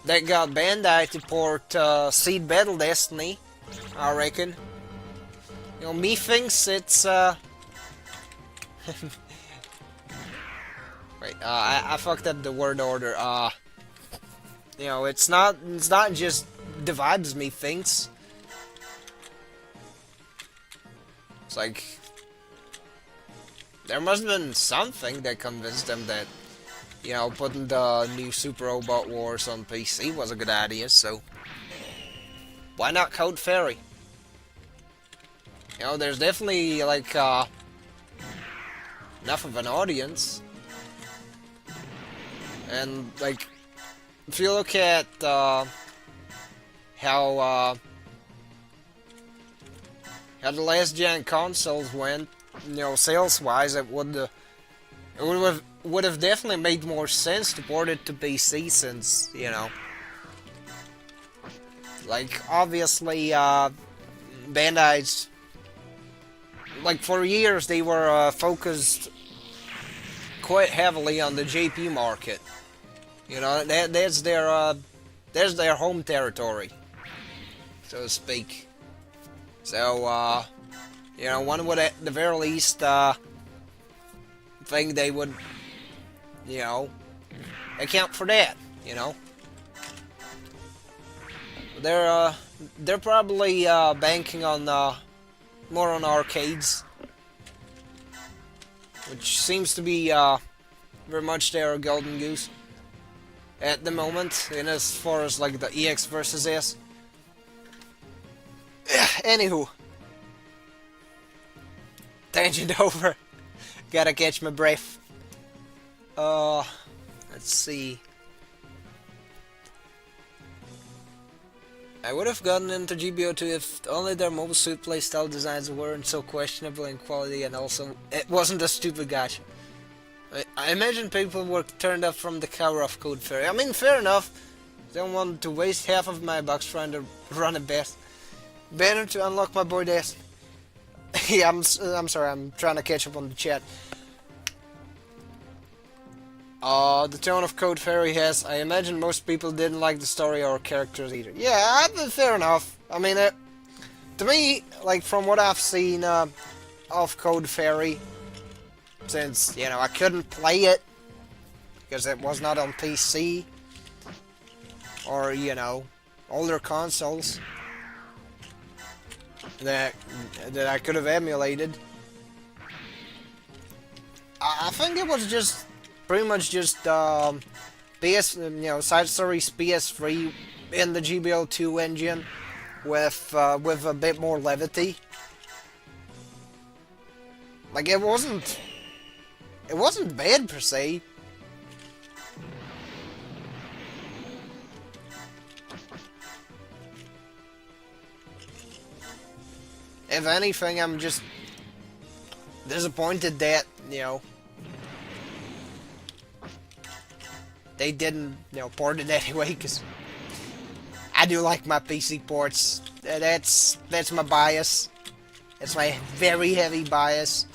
Bandai to port Seed Battle Destiny, I reckon. You know, me thinks it's wait, I fucked up the word order. You know, it's not just the vibes me thinks. It's like there must have been something that convinced them that, you know, putting the new Super Robot Wars on PC was a good idea, so why not Code Fairy? You know, there's definitely, like, enough of an audience. And, like, if you look at, how the last gen consoles went, you know, sales-wise, it would have definitely made more sense to port it to PC, since, you know, like, obviously, Bandai's, like, for years they were focused quite heavily on the JP market. You know, that's their home territory, so to speak. So, you know, one would at the very least think they would, you know, account for that. You know, they're probably banking on more on arcades, which seems to be very much their golden goose at the moment, in as far as like the EX versus S. Anywho, tangent over. Gotta catch my breath. Let's see. I would have gotten into GBO2 if only their mobile suit playstyle designs weren't so questionable in quality, and also it wasn't a stupid gacha. I imagine people were turned up from the cover of Code Fairy. I mean, fair enough. Don't want to waste half of my bucks trying to run a banner to unlock my boy Des. Yeah, I'm sorry, I'm trying to catch up on the chat. The tone of Code Fairy has, I imagine most people didn't like the story or characters either. Yeah, fair enough. I mean, To me, like from what I've seen of Code Fairy, since you know I couldn't play it because it was not on PC or you know older consoles that I could have emulated. I think it was just pretty much just side stories PS3 in the GBO2 engine with a bit more levity. Like it wasn't bad per se. If anything, I'm just disappointed that, you know, they didn't, you know, port it anyway, because I do like my PC ports. That's my bias. It's my very heavy bias.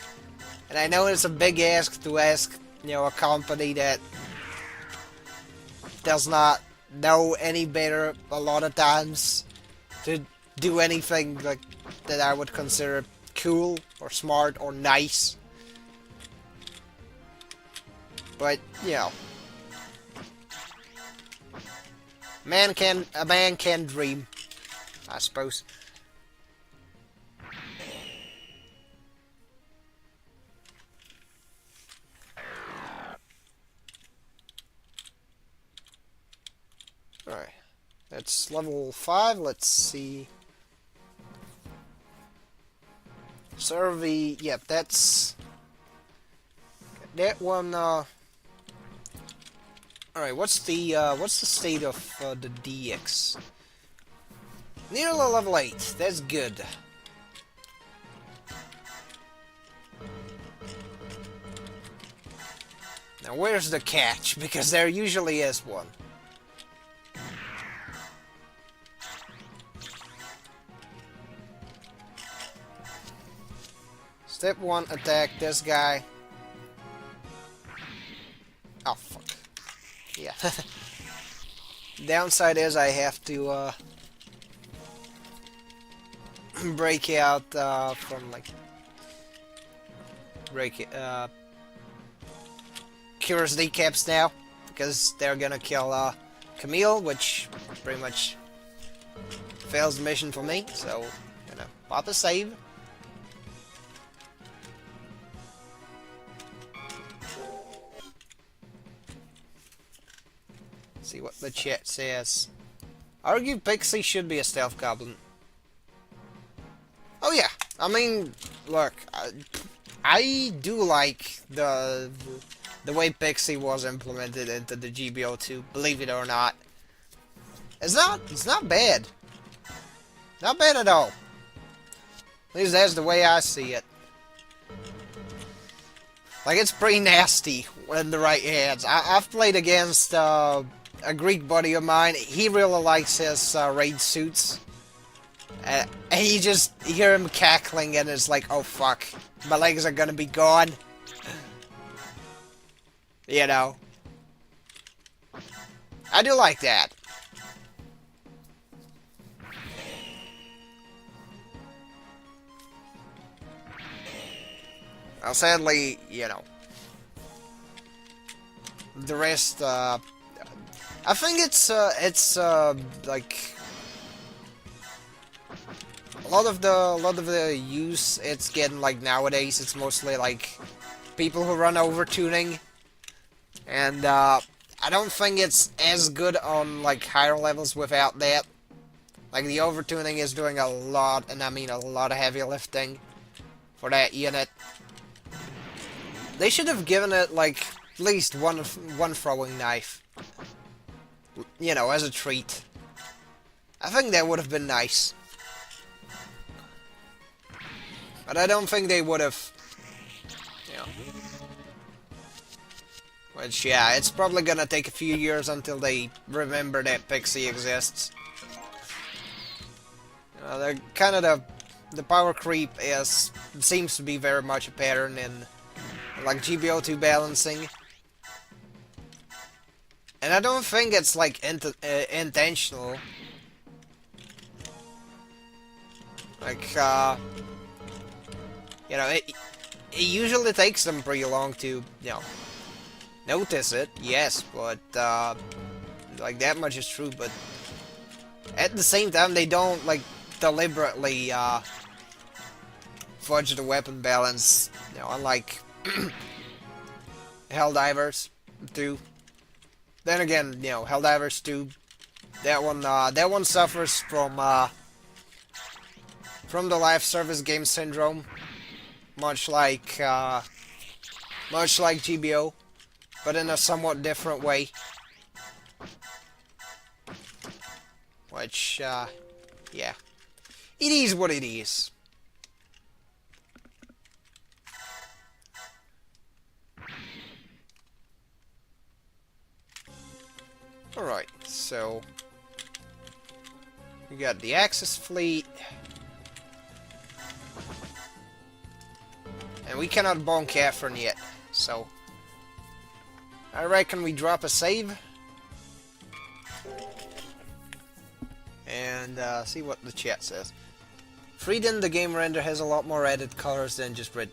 And I know it's a big ask to ask, you know, a company that does not know any better a lot of times to do anything like that I would consider cool or smart or nice. But, you know, a man can dream, I suppose. Alright, that's level 5, let's see. Survey, yep, that's... That one, Alright, what's the state of the DX? Nearly level 8, that's good. Now where's the catch? Because there usually is one. Step 1, attack this guy. Oh, fuck. Yeah. Downside is I have to, break out, from, like... Curiosity caps now. Because they're gonna kill, Camille, which pretty much fails the mission for me. So, you know, pop a save. See what the chat says. Argue Pixie should be a stealth goblin. Oh yeah, I mean, look, I do like the way Pixie was implemented into the GBO2. Believe it or not, it's not bad. Not bad at all. At least that's the way I see it. Like it's pretty nasty in the right hands. I've played against a Greek buddy of mine. He really likes his raid suits. And you just hear him cackling and it's like, oh fuck, my legs are gonna be gone. You know. I do like that. Well, sadly, you know, the rest, I think it's like a lot of the use it's getting like nowadays. It's mostly like people who run over tuning, and I don't think it's as good on like higher levels without that. Like the overtuning is doing a lot, and I mean a lot of heavy lifting for that unit. They should have given it like at least one throwing knife. You know, as a treat. I think that would have been nice. But I don't think they would have. You know. Which, yeah, it's probably gonna take a few years until they remember that Pixie exists. They're kind of the power creep seems to be very much a pattern in like GBO2 balancing. And I don't think it's like intentional. Like, you know, it usually takes them pretty long to, notice it, yes, but, like, that much is true, but at the same time, they don't, like, deliberately, fudge the weapon balance, unlike Helldivers do. Then again, Helldivers do. That one suffers from the live service game syndrome, much like GBO, but in a somewhat different way. Which, yeah, it is what it is. Alright, so we got the Axis fleet. And we cannot bonk Catherine yet, so I reckon we drop a save. And see what the chat says. Freedom, the game render has a lot more added colors than just red.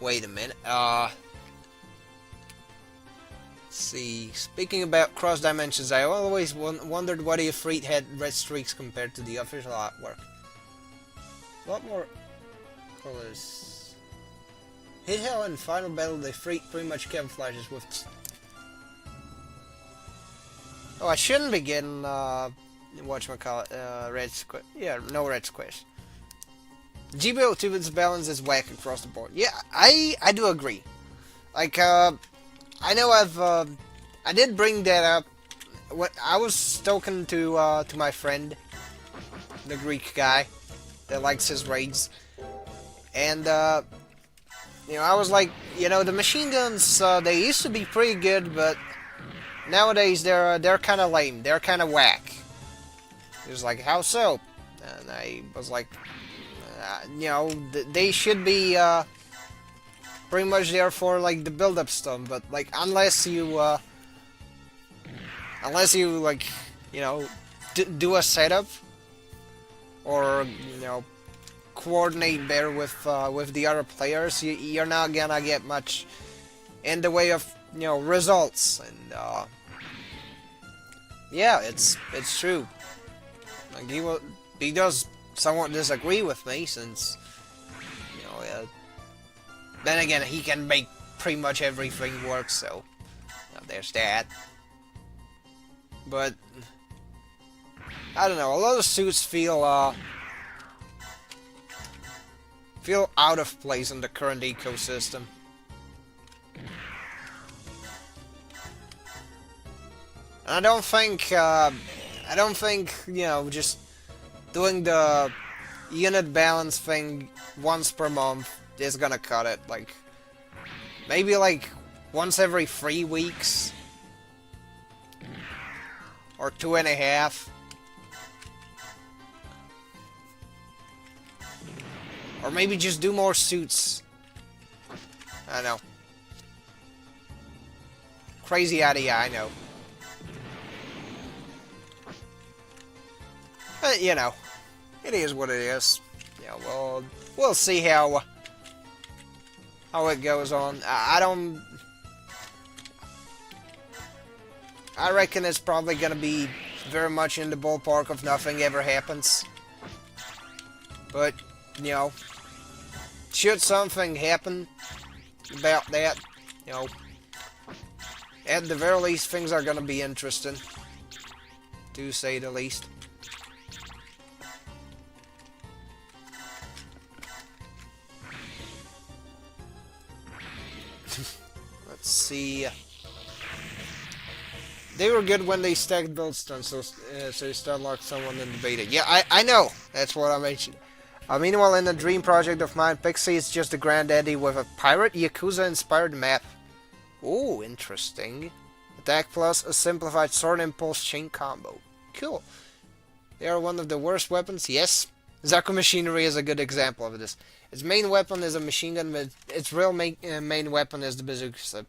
Wait a minute, see, speaking about cross dimensions, I always wondered why the Ifrit had red streaks compared to the official artwork. A lot more colors. Hit Hell and Final Battle, the Ifrit pretty much camouflages with... Oh, I shouldn't be getting, whatchamacallit, red square. Yeah, no red squares. GBO 2's balance is whack across the board. Yeah, I do agree. Like, I know I did bring that up when I was talking to my friend, the Greek guy that likes his raids, and I was like, the machine guns they used to be pretty good, but nowadays they're kind of lame, they're kind of whack. He was like, how so? And I was like, they should be pretty much there for like the build-up stuff, but like unless you like do a setup or coordinate better with the other players, you're not gonna get much in the way of results. And yeah, it's true. Like he does somewhat disagree with me, since then again, he can make pretty much everything work, so there's that. But I don't know, a lot of suits feel out of place in the current ecosystem. And I don't think just doing the unit balance thing once per month is gonna cut it. Like, maybe like once every 3 weeks or 2.5, or maybe just do more suits. I don't know, crazy idea, I know, but it is what it is. We'll see how it goes on. I reckon it's probably gonna be very much in the ballpark of nothing ever happens. But, should something happen about that, at the very least, things are gonna be interesting, to say the least. Let's see. They were good when they stacked build stuns, so you start lock someone in the beta. Yeah, I know. That's what I mentioned. Meanwhile, in a dream project of mine, Pixie is just a granddaddy with a pirate Yakuza-inspired map. Ooh, interesting. Attack plus a simplified sword impulse chain combo. Cool. They are one of the worst weapons. Yes, Zaku Machinery is a good example of this. Its main weapon is a machine gun, but its real main weapon is the bazooka. So,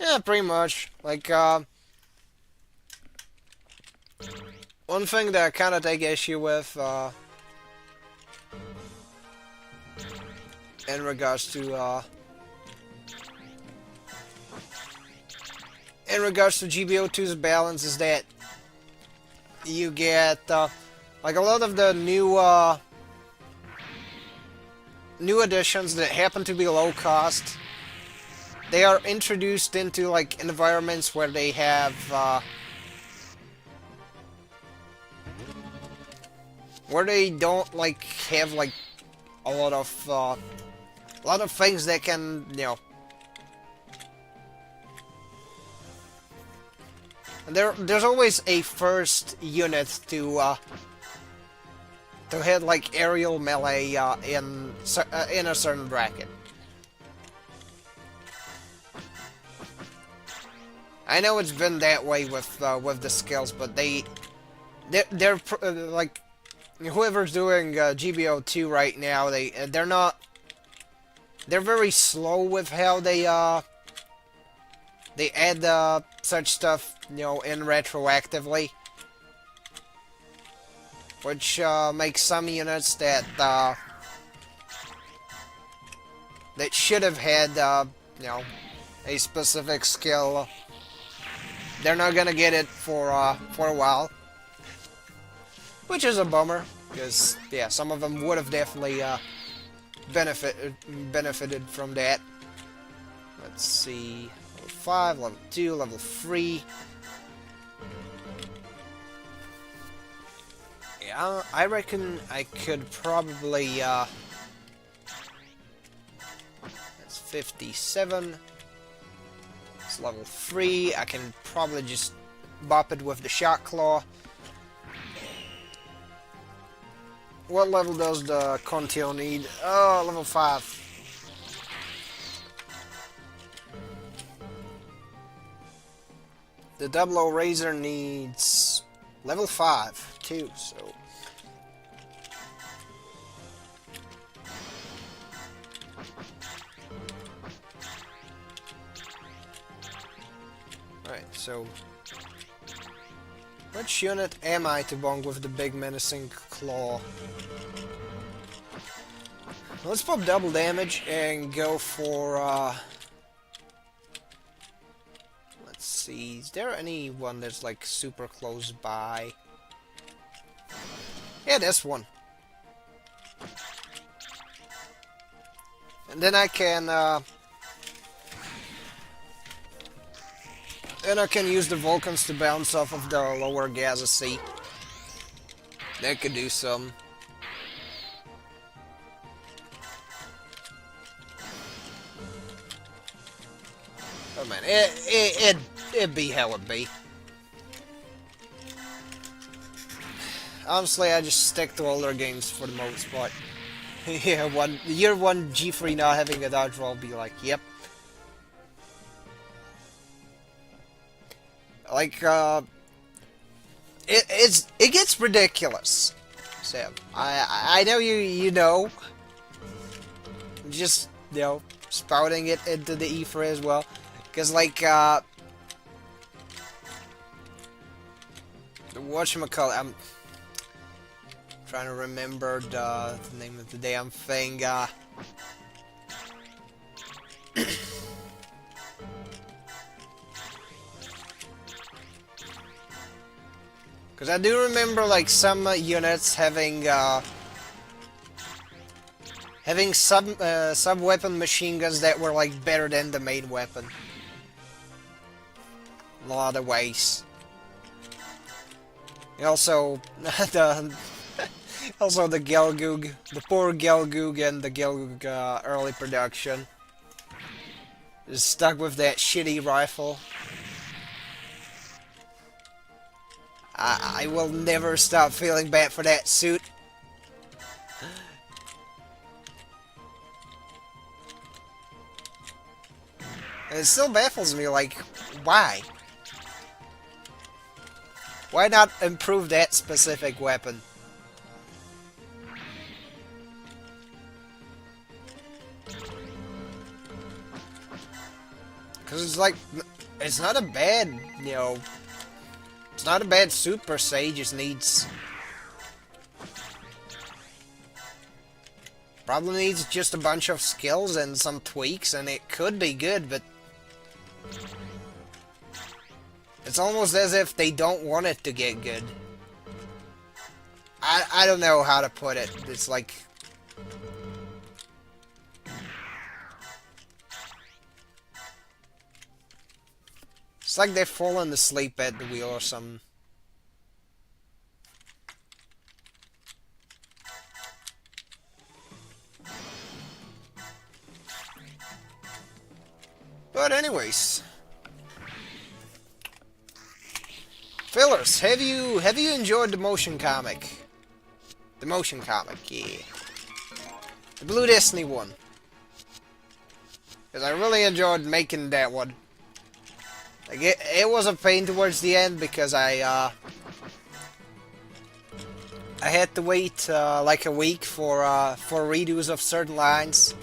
yeah, pretty much. Like, one thing that I kind of take issue with, in regards to GBO2's balance is that you get like a lot of the new additions that happen to be low cost. They are introduced into like environments where they have where they don't like have like a lot of things that can, you know. And there's always a first unit to hit like aerial melee in a certain bracket. I know it's been that way with the skills, but they're like whoever's doing GBO2 right now, they're very slow with how they add such stuff, you know, in retroactively, which makes some units that should have had you know, a specific skill. They're not gonna get it for a while, which is a bummer, because yeah, some of them would have definitely benefited from that. Let's see, level 5, level 2, level 3. Yeah, I reckon I could probably that's 57. It's level 3. I can probably just bop it with the Shock Claw. What level does the Contio need? Oh, level 5. The Double O Razor needs level 5 too, so. Alright, so which unit am I to bong with the big menacing claw? Let's pop double damage and go for let's see, is there anyone that's like super close by? Yeah, this one. And then I can use the Vulcans to bounce off of the lower Gaza Sea. That could do some. Oh man, it'd be how it be. Honestly, I just stick to older games for the most part. Yeah, year 1 G3 not having a dodge roll, be like, yep. Like, it gets ridiculous. Sam, I know you know. Just, you know, spouting it into the ether as well. Because, like, whatchamacallit, I'm trying to remember the name of the damn thing, because I do remember, like, some units having sub-weapon machine guns that were, like, better than the main weapon. A lot of ways. And also, also the Gelgoog, the poor Gelgoog and the Gelgoog early production is stuck with that shitty rifle. I will never stop feeling bad for that suit. And it still baffles me, like, why? Why not improve that specific weapon? Because it's like, it's not a bad, you know, it's not a bad suit per se, just needs Probably needs just a bunch of skills and some tweaks, and it could be good, but it's almost as if they don't want it to get good. I don't know how to put it. It's like... It's like they've fallen asleep at the wheel or something. But anyways, fillers, have you enjoyed the motion comic? The motion comic, yeah. The Blue Destiny one. Because I really enjoyed making that one. Like it was a pain towards the end because I had to wait like a week for redos of certain lines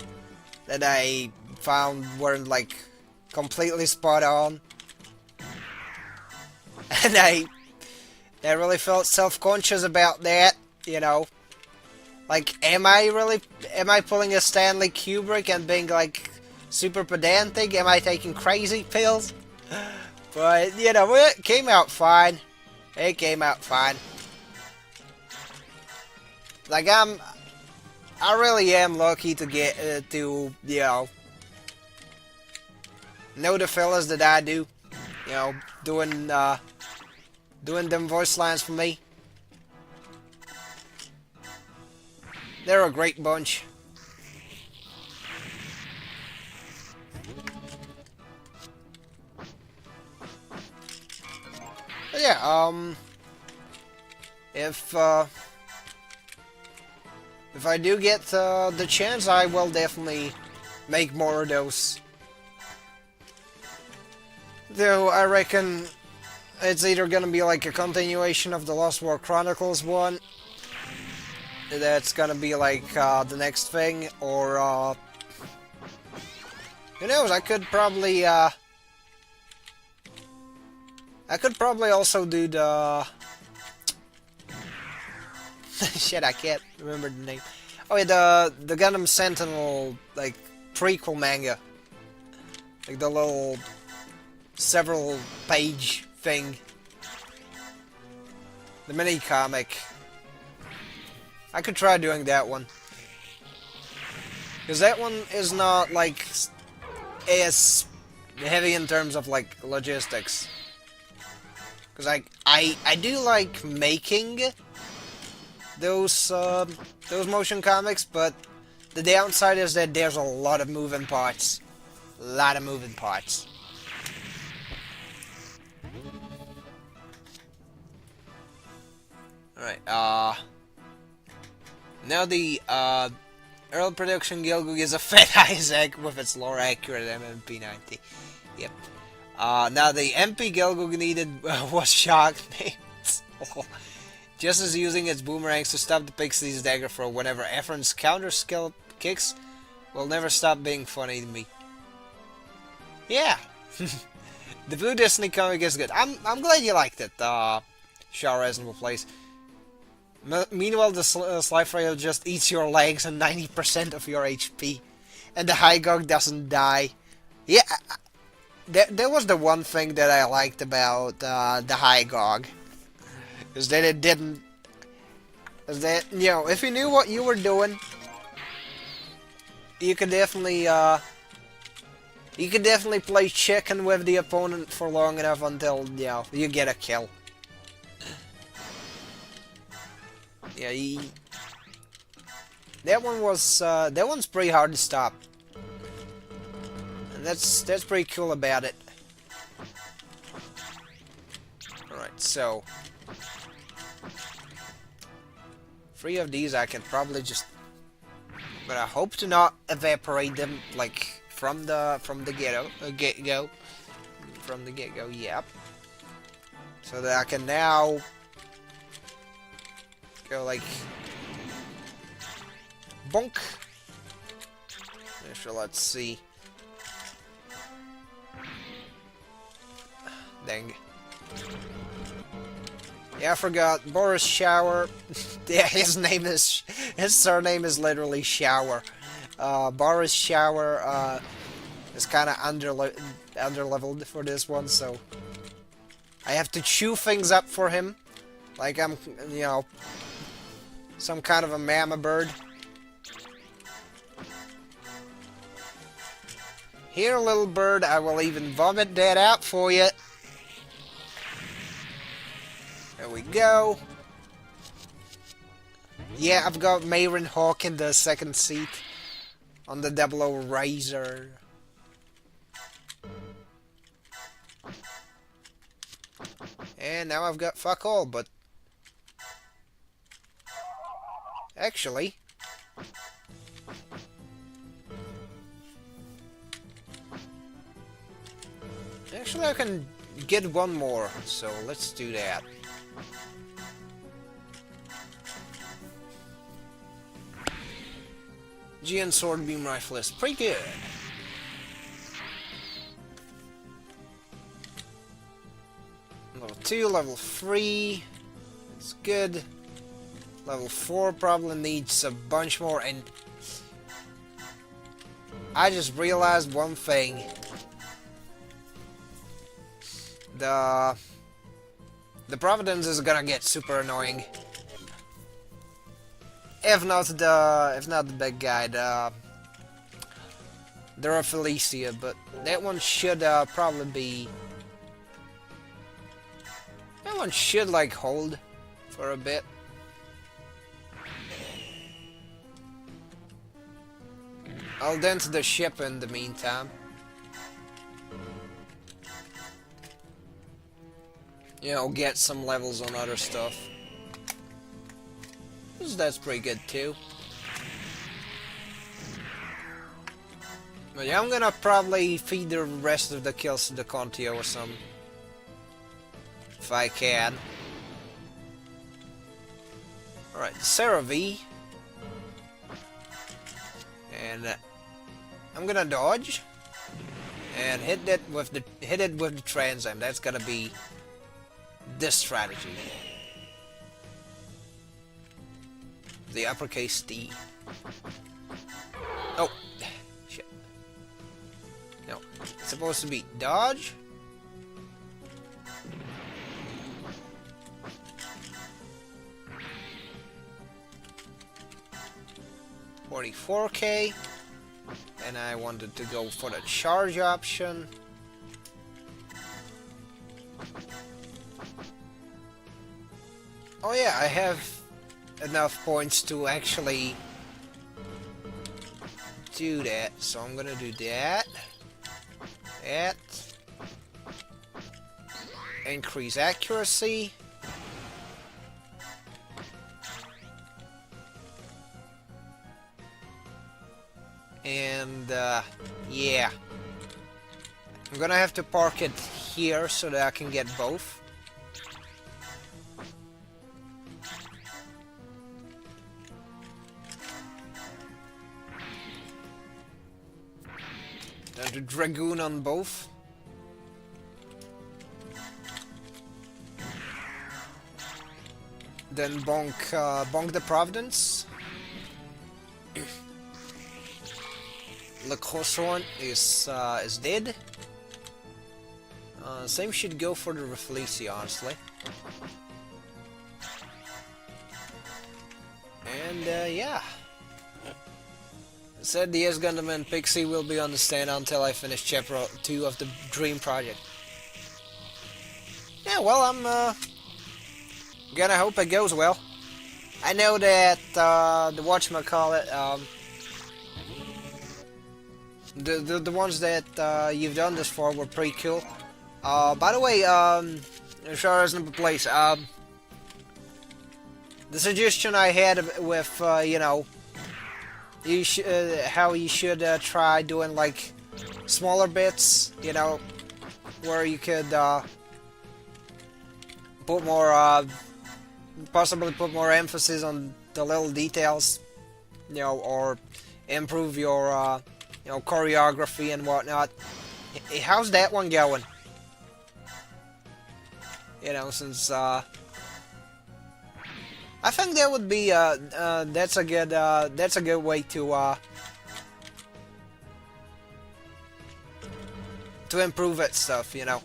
that I found weren't like completely spot on, and I really felt self-conscious about that. You know, like am I pulling a Stanley Kubrick and being like super pedantic? Am I taking crazy pills? But, you know, it came out fine. It came out fine. Like, I really am lucky to get, to, you know the fellas that I do. You know, doing them voice lines for me. They're a great bunch. But yeah, if I do get the chance, I will definitely make more of those. Though I reckon it's either gonna be like a continuation of the Lost War Chronicles one. That's gonna be like the next thing, or who knows? I could probably also do the... Shit, I can't remember the name. Oh yeah, the Gundam Sentinel, like, prequel manga. Like the little several page thing. The mini comic. I could try doing that one. Because that one is not, like, as heavy in terms of, like, logistics. Because I do like making those motion comics, but the downside is that there's a lot of moving parts. A lot of moving parts. Alright, now the early production Gilgug is a Fat Isaac with its lore accurate MMP90. Yep. Now the MP Gilgug needed was shocked names. Just as using its boomerangs to stop the Pixie's dagger throw whenever Efren's counter skill kicks will never stop being funny to me. Yeah. The Blue Destiny comic is good. I'm glad you liked it, Shaw Reasonable Place. Meanwhile, the Slife Rail just eats your legs and 90% of your HP. And the Hygog doesn't die. Yeah, that was the one thing that I liked about the Hygog. Is that it didn't... Is that, you know, if you knew what you were doing, you could definitely play chicken with the opponent for long enough until, you know, you get a kill. Yeah, that one's pretty hard to stop. And that's pretty cool about it. Alright, so 3 of these I can probably just, but I hope to not evaporate them like from the get-go. From the get-go, yep. So that I can now go like bonk. So let's see. Dang. Yeah, I forgot. Boris Shower. Yeah, his name is His surname is literally Shower. Boris Shower is kind of underleveled for this one, so I have to chew things up for him, like I'm, you know, some kind of a mama bird. Here, little bird, I will even vomit that out for you. There we go. Yeah, I've got Mayron Hawk in the second seat on the 00 Razor. And now I've got fuck all, but actually, I can get one more, so let's do that. GN Sword Beam Rifle is pretty good. Level 2, level 3, it's good. Level 4 probably needs a bunch more, and I just realized one thing. The Providence is gonna get super annoying. If not the big guy, the Felicia, but that one should probably be. That one should like hold for a bit. I'll dent the ship in the meantime. You know, get some levels on other stuff. That's pretty good too. But yeah, I'm gonna probably feed the rest of the kills to the Contio or some. If I can. Alright, Sarah V. And I'm gonna dodge. And hit it with the Transam. That's gonna be this strategy. The uppercase D. Oh, shit. No, it's supposed to be dodge. $44K, and I wanted to go for the charge option. Oh yeah, I have enough points to actually do that, so I'm gonna do that. Increase accuracy. And yeah, I'm gonna have to park it here so that I can get both. And the Dragoon on both. Then bonk the Providence. Le Croissant is dead. Same should go for the Reflecia, honestly. And yeah. Said the S Gundam and Pixie will be on the stand until I finish chapter 2 of the Dream Project. Yeah, well, I'm gonna hope it goes well. I know that the whatchamacallit, the ones that you've done this for were pretty cool. By the way, Shara's number place. The suggestion I had with you know, how you should try doing like smaller bits, you know, where you could put more, possibly put more emphasis on the little details, you know, or improve your you know, choreography and whatnot. How's that one going? You know, since I think that would be that's a good way to improve it stuff, you know.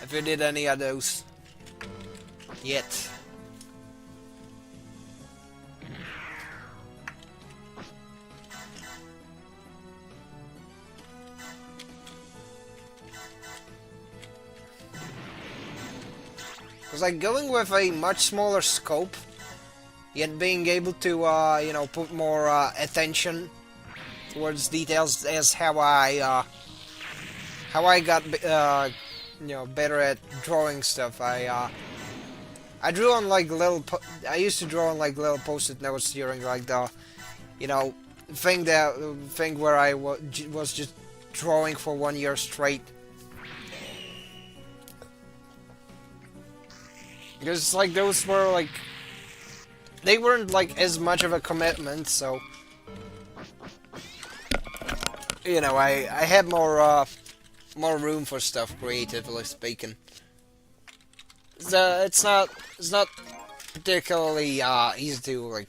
If you did any of those yet. Because like going with a much smaller scope, yet being able to you know, put more attention towards details as how I got you know, better at drawing stuff. I drew on like I used to draw on like little post-it notes during like the, you know, thing where I was just drawing for 1 year straight. Because like those were like, they weren't like as much of a commitment, so you know, I had more room for stuff, creatively speaking. So it's not particularly easy to like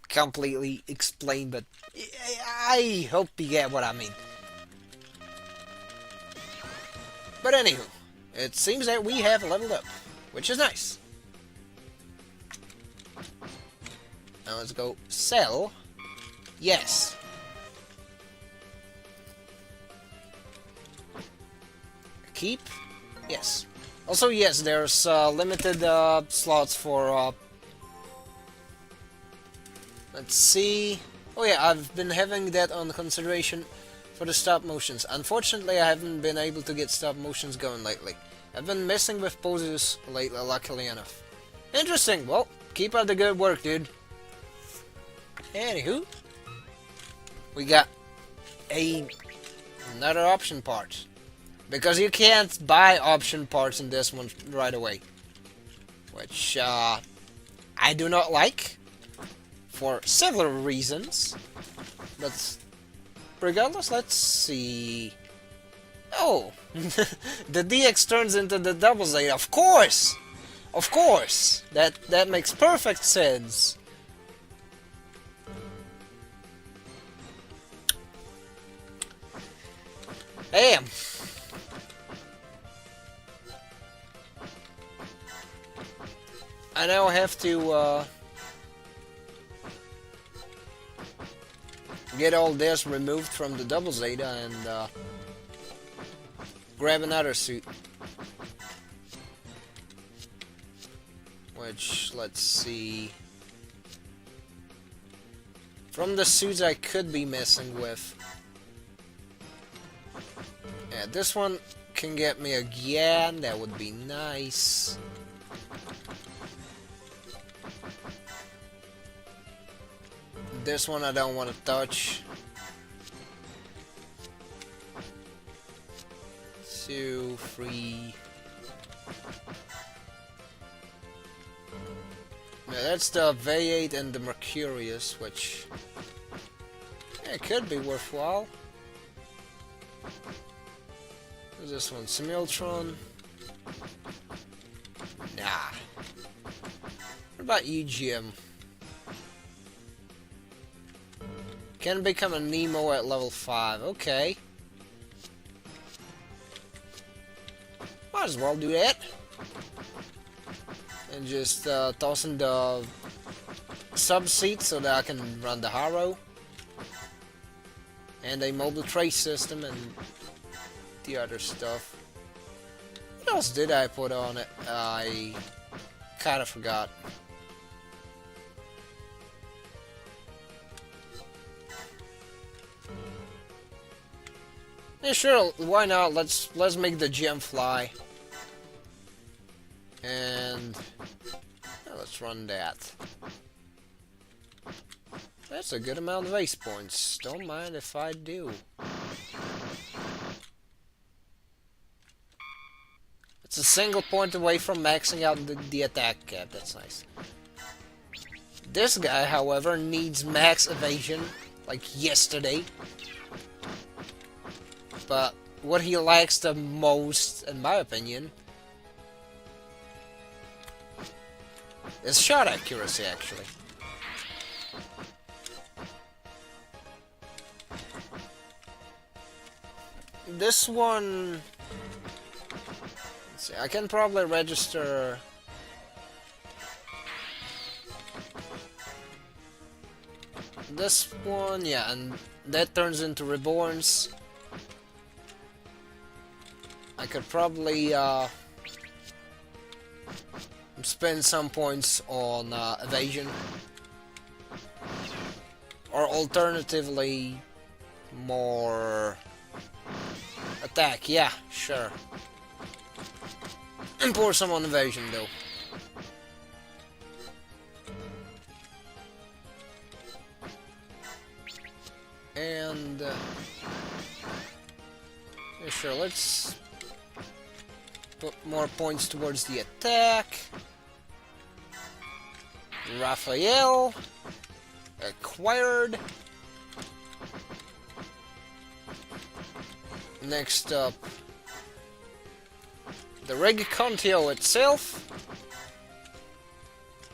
completely explain, but I hope you get what I mean. But anywho, it seems that we have leveled up, which is nice. Now let's go sell. Yes. Keep. Yes. Also, yes, there's limited slots for. Let's see. Oh yeah, I've been having that on consideration for the stop motions. Unfortunately, I haven't been able to get stop motions going lately. I've been messing with poses lately, luckily enough. Interesting. Well, keep up the good work, dude. Anywho, we got another option part. Because you can't buy option parts in this one right away. Which, I do not like. For several reasons. But, regardless, let's see. Oh! The DX turns into the double Z. Of course! Of course! That makes perfect sense. Damn! I now have to get all this removed from the double Zeta and grab another suit. Which, let's see. From the suits I could be messing with. Yeah, this one can get me again, that would be nice. This one I don't want to touch. 2, 3. Yeah, that's the V8 and the Mercurius, which yeah, could be worthwhile. What's this one? Simultron? Nah. What about EGM? Can become a Nemo at level 5. Okay. Might as well do that. And just toss in the sub-seat so that I can run the Harrow. And a mobile trace system and the other stuff. What else did I put on it? I kind of forgot. Yeah, sure. Why not? Let's make the gem fly, and yeah, let's run that. That's a good amount of ace points. Don't mind if I do. It's a single point away from maxing out the attack cap. That's nice. This guy, however, needs max evasion, like yesterday. but what he lacks the most, in my opinion, is shot accuracy, actually. This one... Let's see, I can probably register... This one, yeah, and that turns into Reborns. I could probably spend some points on evasion. Or alternatively, more attack, yeah, sure. And pour some on evasion, though. And yeah, sure, let's put more points towards the attack. Raphael acquired. Next up, the Regicontio itself.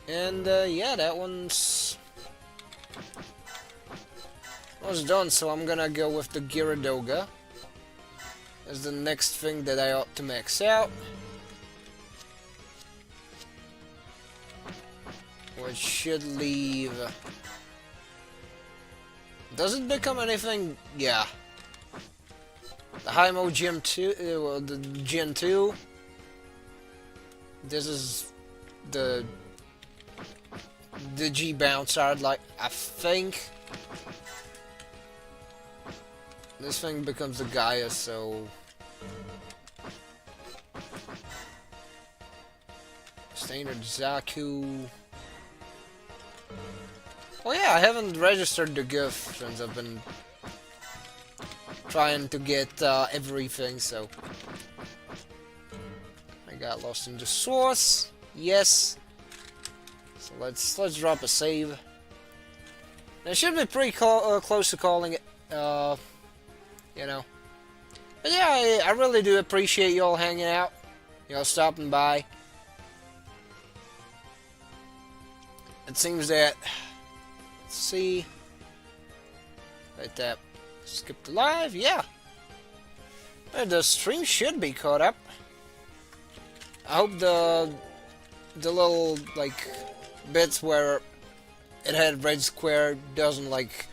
And yeah, that one's done, so I'm gonna go with the Gyaradoga as the next thing that I ought to max out. Which should leave... Does it become anything? Yeah. The Hymo Gym 2, well, the Gen 2. This is the G bounce I'd like, I think. This thing becomes the Gaia, so... Standard Zaku... Oh yeah, I haven't registered the GIF since I've been trying to get everything, so... I got lost in the source. Yes. So let's drop a save. Now, it should be pretty close to calling it, you know. But yeah, I really do appreciate y'all hanging out. Y'all stopping by. It seems that... Let's see. Right there. Skip the live, yeah. The stream should be caught up. I hope the little, like, bits where it had red square doesn't, like,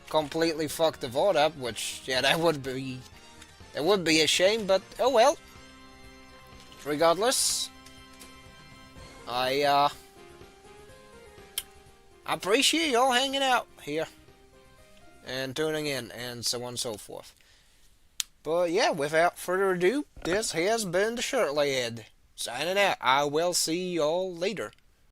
completely fuck the VOD up, which, yeah, that would be a shame, but oh well. Regardless, I appreciate y'all hanging out here and tuning in and so on and so forth. But yeah, without further ado, this has been the Shirtley Head signing out. I will see y'all later.